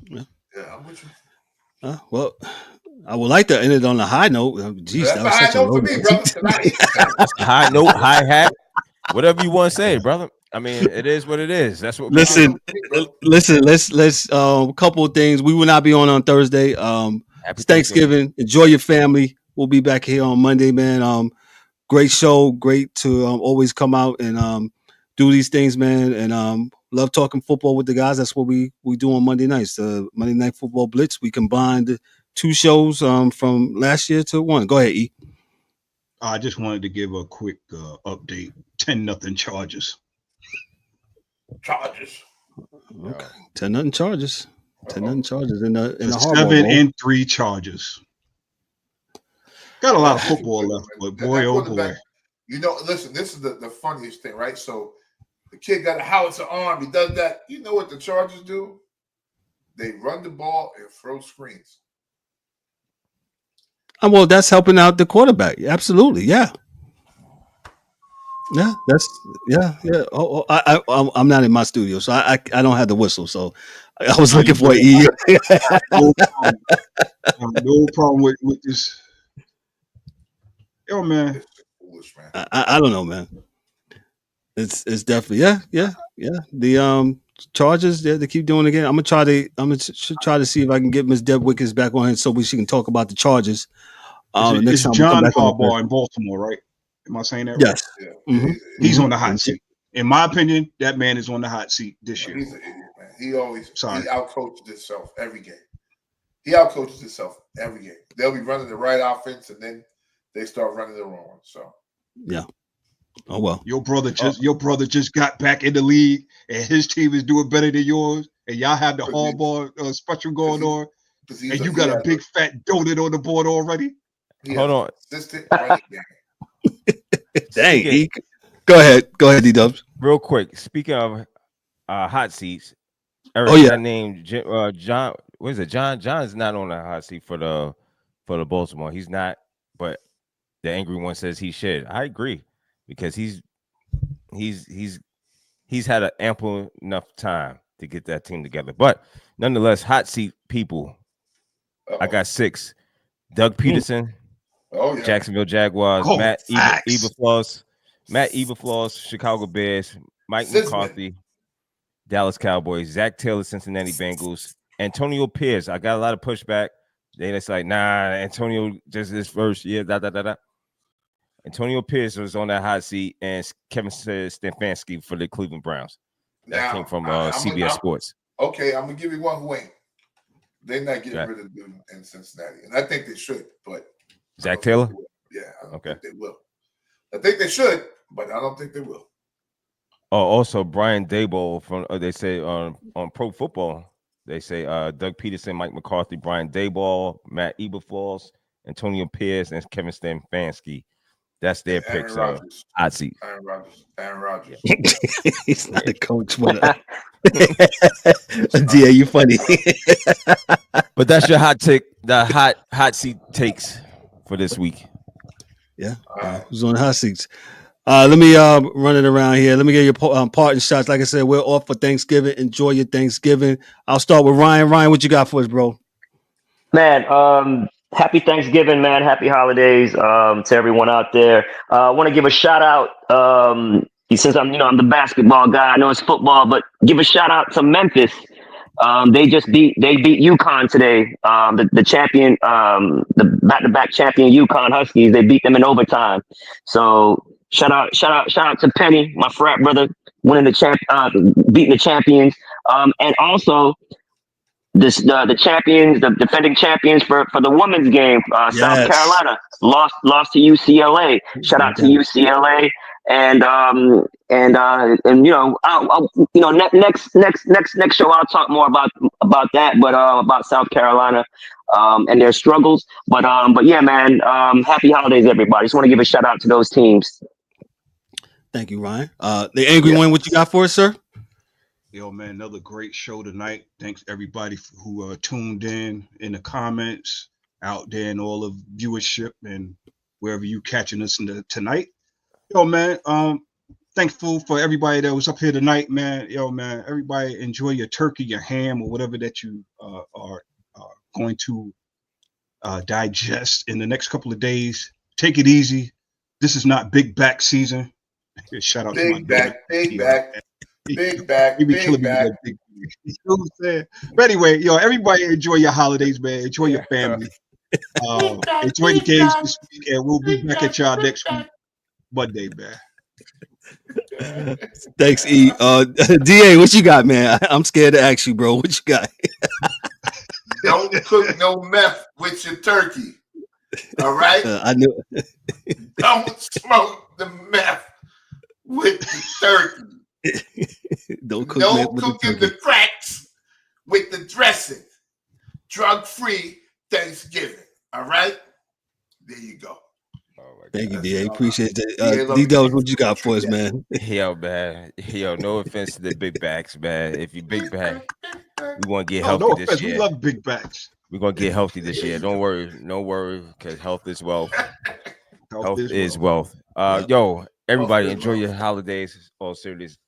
Yeah, I'm with you. Well, I would like to end it on a high note. Jeez, that was such a low note. That's a high note, high hat, whatever you want to say, brother. I mean, it is what it is. That's what. Listen. Let's a couple of things. We will not be on Thursday. It's Thanksgiving. Enjoy your family. We'll be back here on Monday, man. Great show. Great to always come out and do these things, man. And love talking football with the guys. That's what we do on Monday nights. Monday Night Football Blitz. We combined 2 shows from last year to 1. Go ahead, E. I just wanted to give a quick update. 10-0 Chargers. Okay. 10-0 Chargers. 10-0 Chargers in the 7-3 Chargers. Got a lot of football left, but boy, oh boy. Listen, this is the funniest thing, right? So the kid got a howitzer arm. He does that. You know what the Chargers do? They run the ball and throw screens. Well, that's helping out the quarterback. Absolutely, yeah. Yeah, yeah. I'm not in my studio, so I don't have the whistle. So I was looking for E. No problem with this. Yo, man. I don't know, man. It's definitely yeah. The Chargers, they keep doing it again. I'm gonna try to see if I can get Miss Deb Wickens back on here so she can talk about the Chargers. It's John Harbaugh in Baltimore, right? Am I saying that right? Yes. Yeah. Mm-hmm. He's on the hot seat. In my opinion, that man is on the hot seat this year. He's an idiot, man. He outcoaches himself every game. They'll be running the right offense, and then they start running the wrong one. So yeah. Oh well. Your brother just got back in the league, and his team is doing better than yours, and y'all have the Harbaugh special going on, and you got a big fat donut on the board already. Hold on. Dang. Go ahead, D-Dubs. Real quick. Speaking of hot seats, Eric named John. What is it? John's not on the hot seat for the Baltimore. He's not, but the angry one says he should. I agree because he's had an ample enough time to get that team together. But nonetheless, hot seat people. I got 6. Doug Peterson. Jacksonville Jaguars, Matt Eberflus, Chicago Bears, Mike McCarthy, Dallas Cowboys, Zach Taylor, Cincinnati Bengals, Antonio Pierce. I got a lot of pushback. They just like, nah, Antonio just his first year, Antonio Pierce was on that hot seat, and Kevin Stefanski for the Cleveland Browns. That came from CBS Sports. Okay, I'm gonna give you one who ain't. They're not getting rid of the dude in Cincinnati, and I think they should, but Zach Taylor? Yeah, I don't think they will. I think they should, but I don't think they will. Oh, also Brian Daboll from they say on Pro Football, they say Doug Peterson, Mike McCarthy, Brian Daboll, Matt Eberflus, Antonio Pierce, and Kevin Stefanski. That's their picks. Hot seat. Aaron Rodgers. He's not a coach, but yeah, you funny. But that's your hot take. The hot seat takes for this week. Yeah, who's on the hot seats? Let me run it around here. Let me get your parting shots. Like I said, we're off for Thanksgiving. Enjoy your Thanksgiving. I'll start with Ryan. Ryan, what you got for us, bro? Man, happy Thanksgiving, man. Happy holidays to everyone out there. I want to give a shout out. Since I'm the basketball guy, I know it's football, but give a shout out to Memphis. They beat UConn today. The champion, the back-to-back champion UConn Huskies. They beat them in overtime. So shout out to Penny, my frat brother, winning beating the champions. And also the champions, the defending champions for the women's game. Yes. South Carolina lost to UCLA. Shout out to UCLA. And I'll next show I'll talk more about that, but about South Carolina and their struggles. But yeah, man, happy holidays, everybody. Just want to give a shout out to those teams. Thank you, Ryan. The Angry One, what you got for us, sir? Yo, man, another great show tonight. Thanks everybody who tuned in the comments, out there in all of viewership and wherever you catching us tonight. Yo, man, thankful for everybody that was up here tonight, man. Yo, man, everybody enjoy your turkey, your ham, or whatever that you are going to digest in the next couple of days. Take it easy. This is not big back season. Shout out to my big back. Big back. You know what I'm saying? But anyway, yo, everybody enjoy your holidays, man. Enjoy your family. Enjoy the games this week, and we'll be back at y'all next week, Monday, man. Thanks, E. DA, what you got, man? I'm scared to ask you, bro. What you got? Don't cook no meth with your turkey. All right? I knew. Don't smoke the meth with the turkey. Don't cook no cooking the cracks with the dressing. Drug-free Thanksgiving. All right? There you go. Thank you, DA. Appreciate that. D-Dubs, what you got for us, man? Yo, man. Yo, no offense to the big backs, man. If you big back, we want to get healthy this year. We love big backs. We're going to get healthy this year. Don't worry. No worry, because health is wealth. Health is wealth. Yo, everybody, enjoy your holidays. All serious,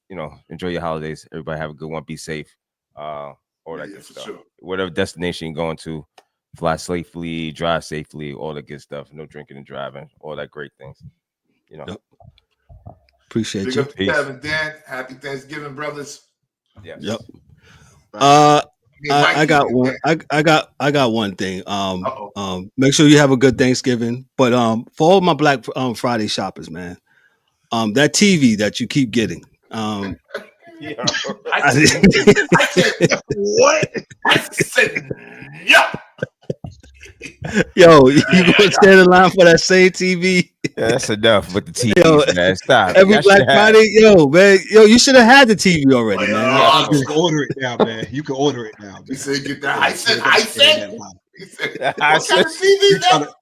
enjoy your holidays. Everybody have a good one. Be safe. All that good stuff. Sure. Whatever destination you're going to, fly safely, drive safely, all that good stuff. No drinking and driving, all that great things. Yep. Appreciate Big you. up to Kevin, Dan. Happy Thanksgiving, brothers. Yes. Yep. I got one. I got one thing. Make sure you have a good Thanksgiving. But for all my Black Friday shoppers, man, that TV that you keep getting. I said what? I said yeah. Yo, you gonna stand in line for that same TV? Yeah, that's enough with the TV, man. Stop. Every Black Friday, man. You should have had the TV already, man. You can order it now, man. You can order it now. He said, "Get that." I said, "What kind of TV is that?"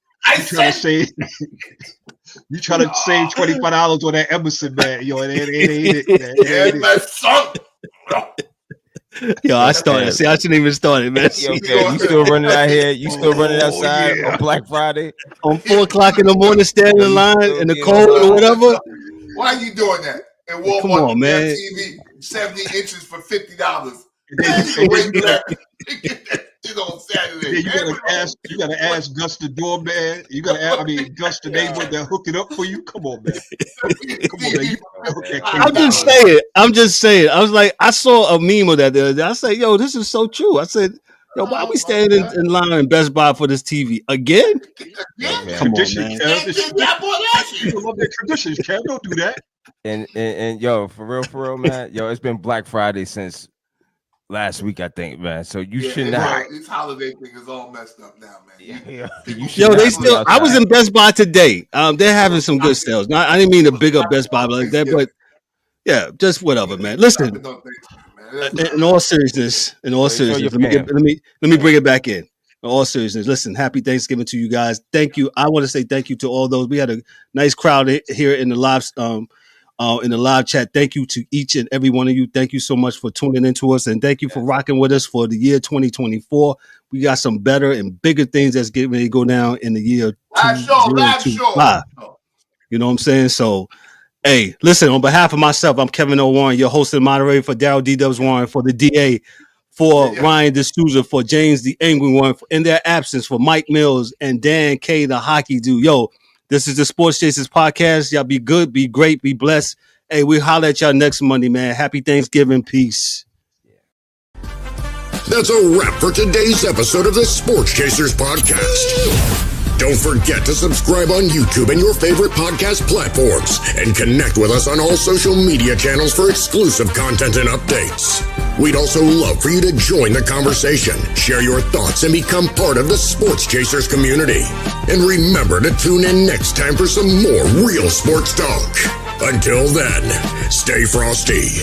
You try to save $25 on that Emerson, man. Yo, it ain't it. Yeah, my son. Yo, I started. See, I shouldn't even start it, man. Yo, man, you still running out here? You still running outside on Black Friday? On 4:00 in the morning, standing in line in the cold or whatever? Why are you doing that? And Walmart, come on, man. TV 70 inches for $50. On Saturday. Yeah, you gotta ask Gus the doorman. You gotta ask, Gus the neighbor that hook it up for you. Come on, man. Come on, man. I'm just saying. I was like, I saw a meme of that the other day. I said, yo, this is so true. I said, yo, why are we standing in line in Best Buy for this TV again? Yeah, come on, man. People love their traditions, Kev. Don't do that. And yo, for real, man. Yo, it's been Black Friday since last week, I think, man. So you should not. Right. This holiday thing is all messed up now, man. Yo, they still. I was in Best Buy today. They're having some good sales. Now, I didn't mean to big up Best Buy like that, but yeah, just whatever, man. Listen, in all seriousness, let me bring it back in. In all seriousness, listen, happy Thanksgiving to you guys. Thank you. I want to say thank you to all those. We had a nice crowd here in the live chat. Thank you to each and every one of you. Thank you so much for tuning into us, and thank you for rocking with us for the year 2024. We got some better and bigger things that's getting ready to go down in the year 2025. You know what I'm saying? So, hey, listen, on behalf of myself, I'm Kevin O. Warren, your host and moderator, for Daryl D-Dubs Warren, for the DA, for Ryan D'Souza, for James the Angry One, in their absence, for Mike Mills and Dan K, the hockey dude. Yo, this is the Sports Chasers podcast. Y'all be good, be great, be blessed. Hey, we'll holler at y'all next Monday, man. Happy Thanksgiving. Peace. That's a wrap for today's episode of the Sports Chasers podcast. Don't forget to subscribe on YouTube and your favorite podcast platforms, and connect with us on all social media channels for exclusive content and updates. We'd also love for you to join the conversation, share your thoughts, and become part of the Sports Chasers community. And remember to tune in next time for some more real sports talk. Until then, stay frosty.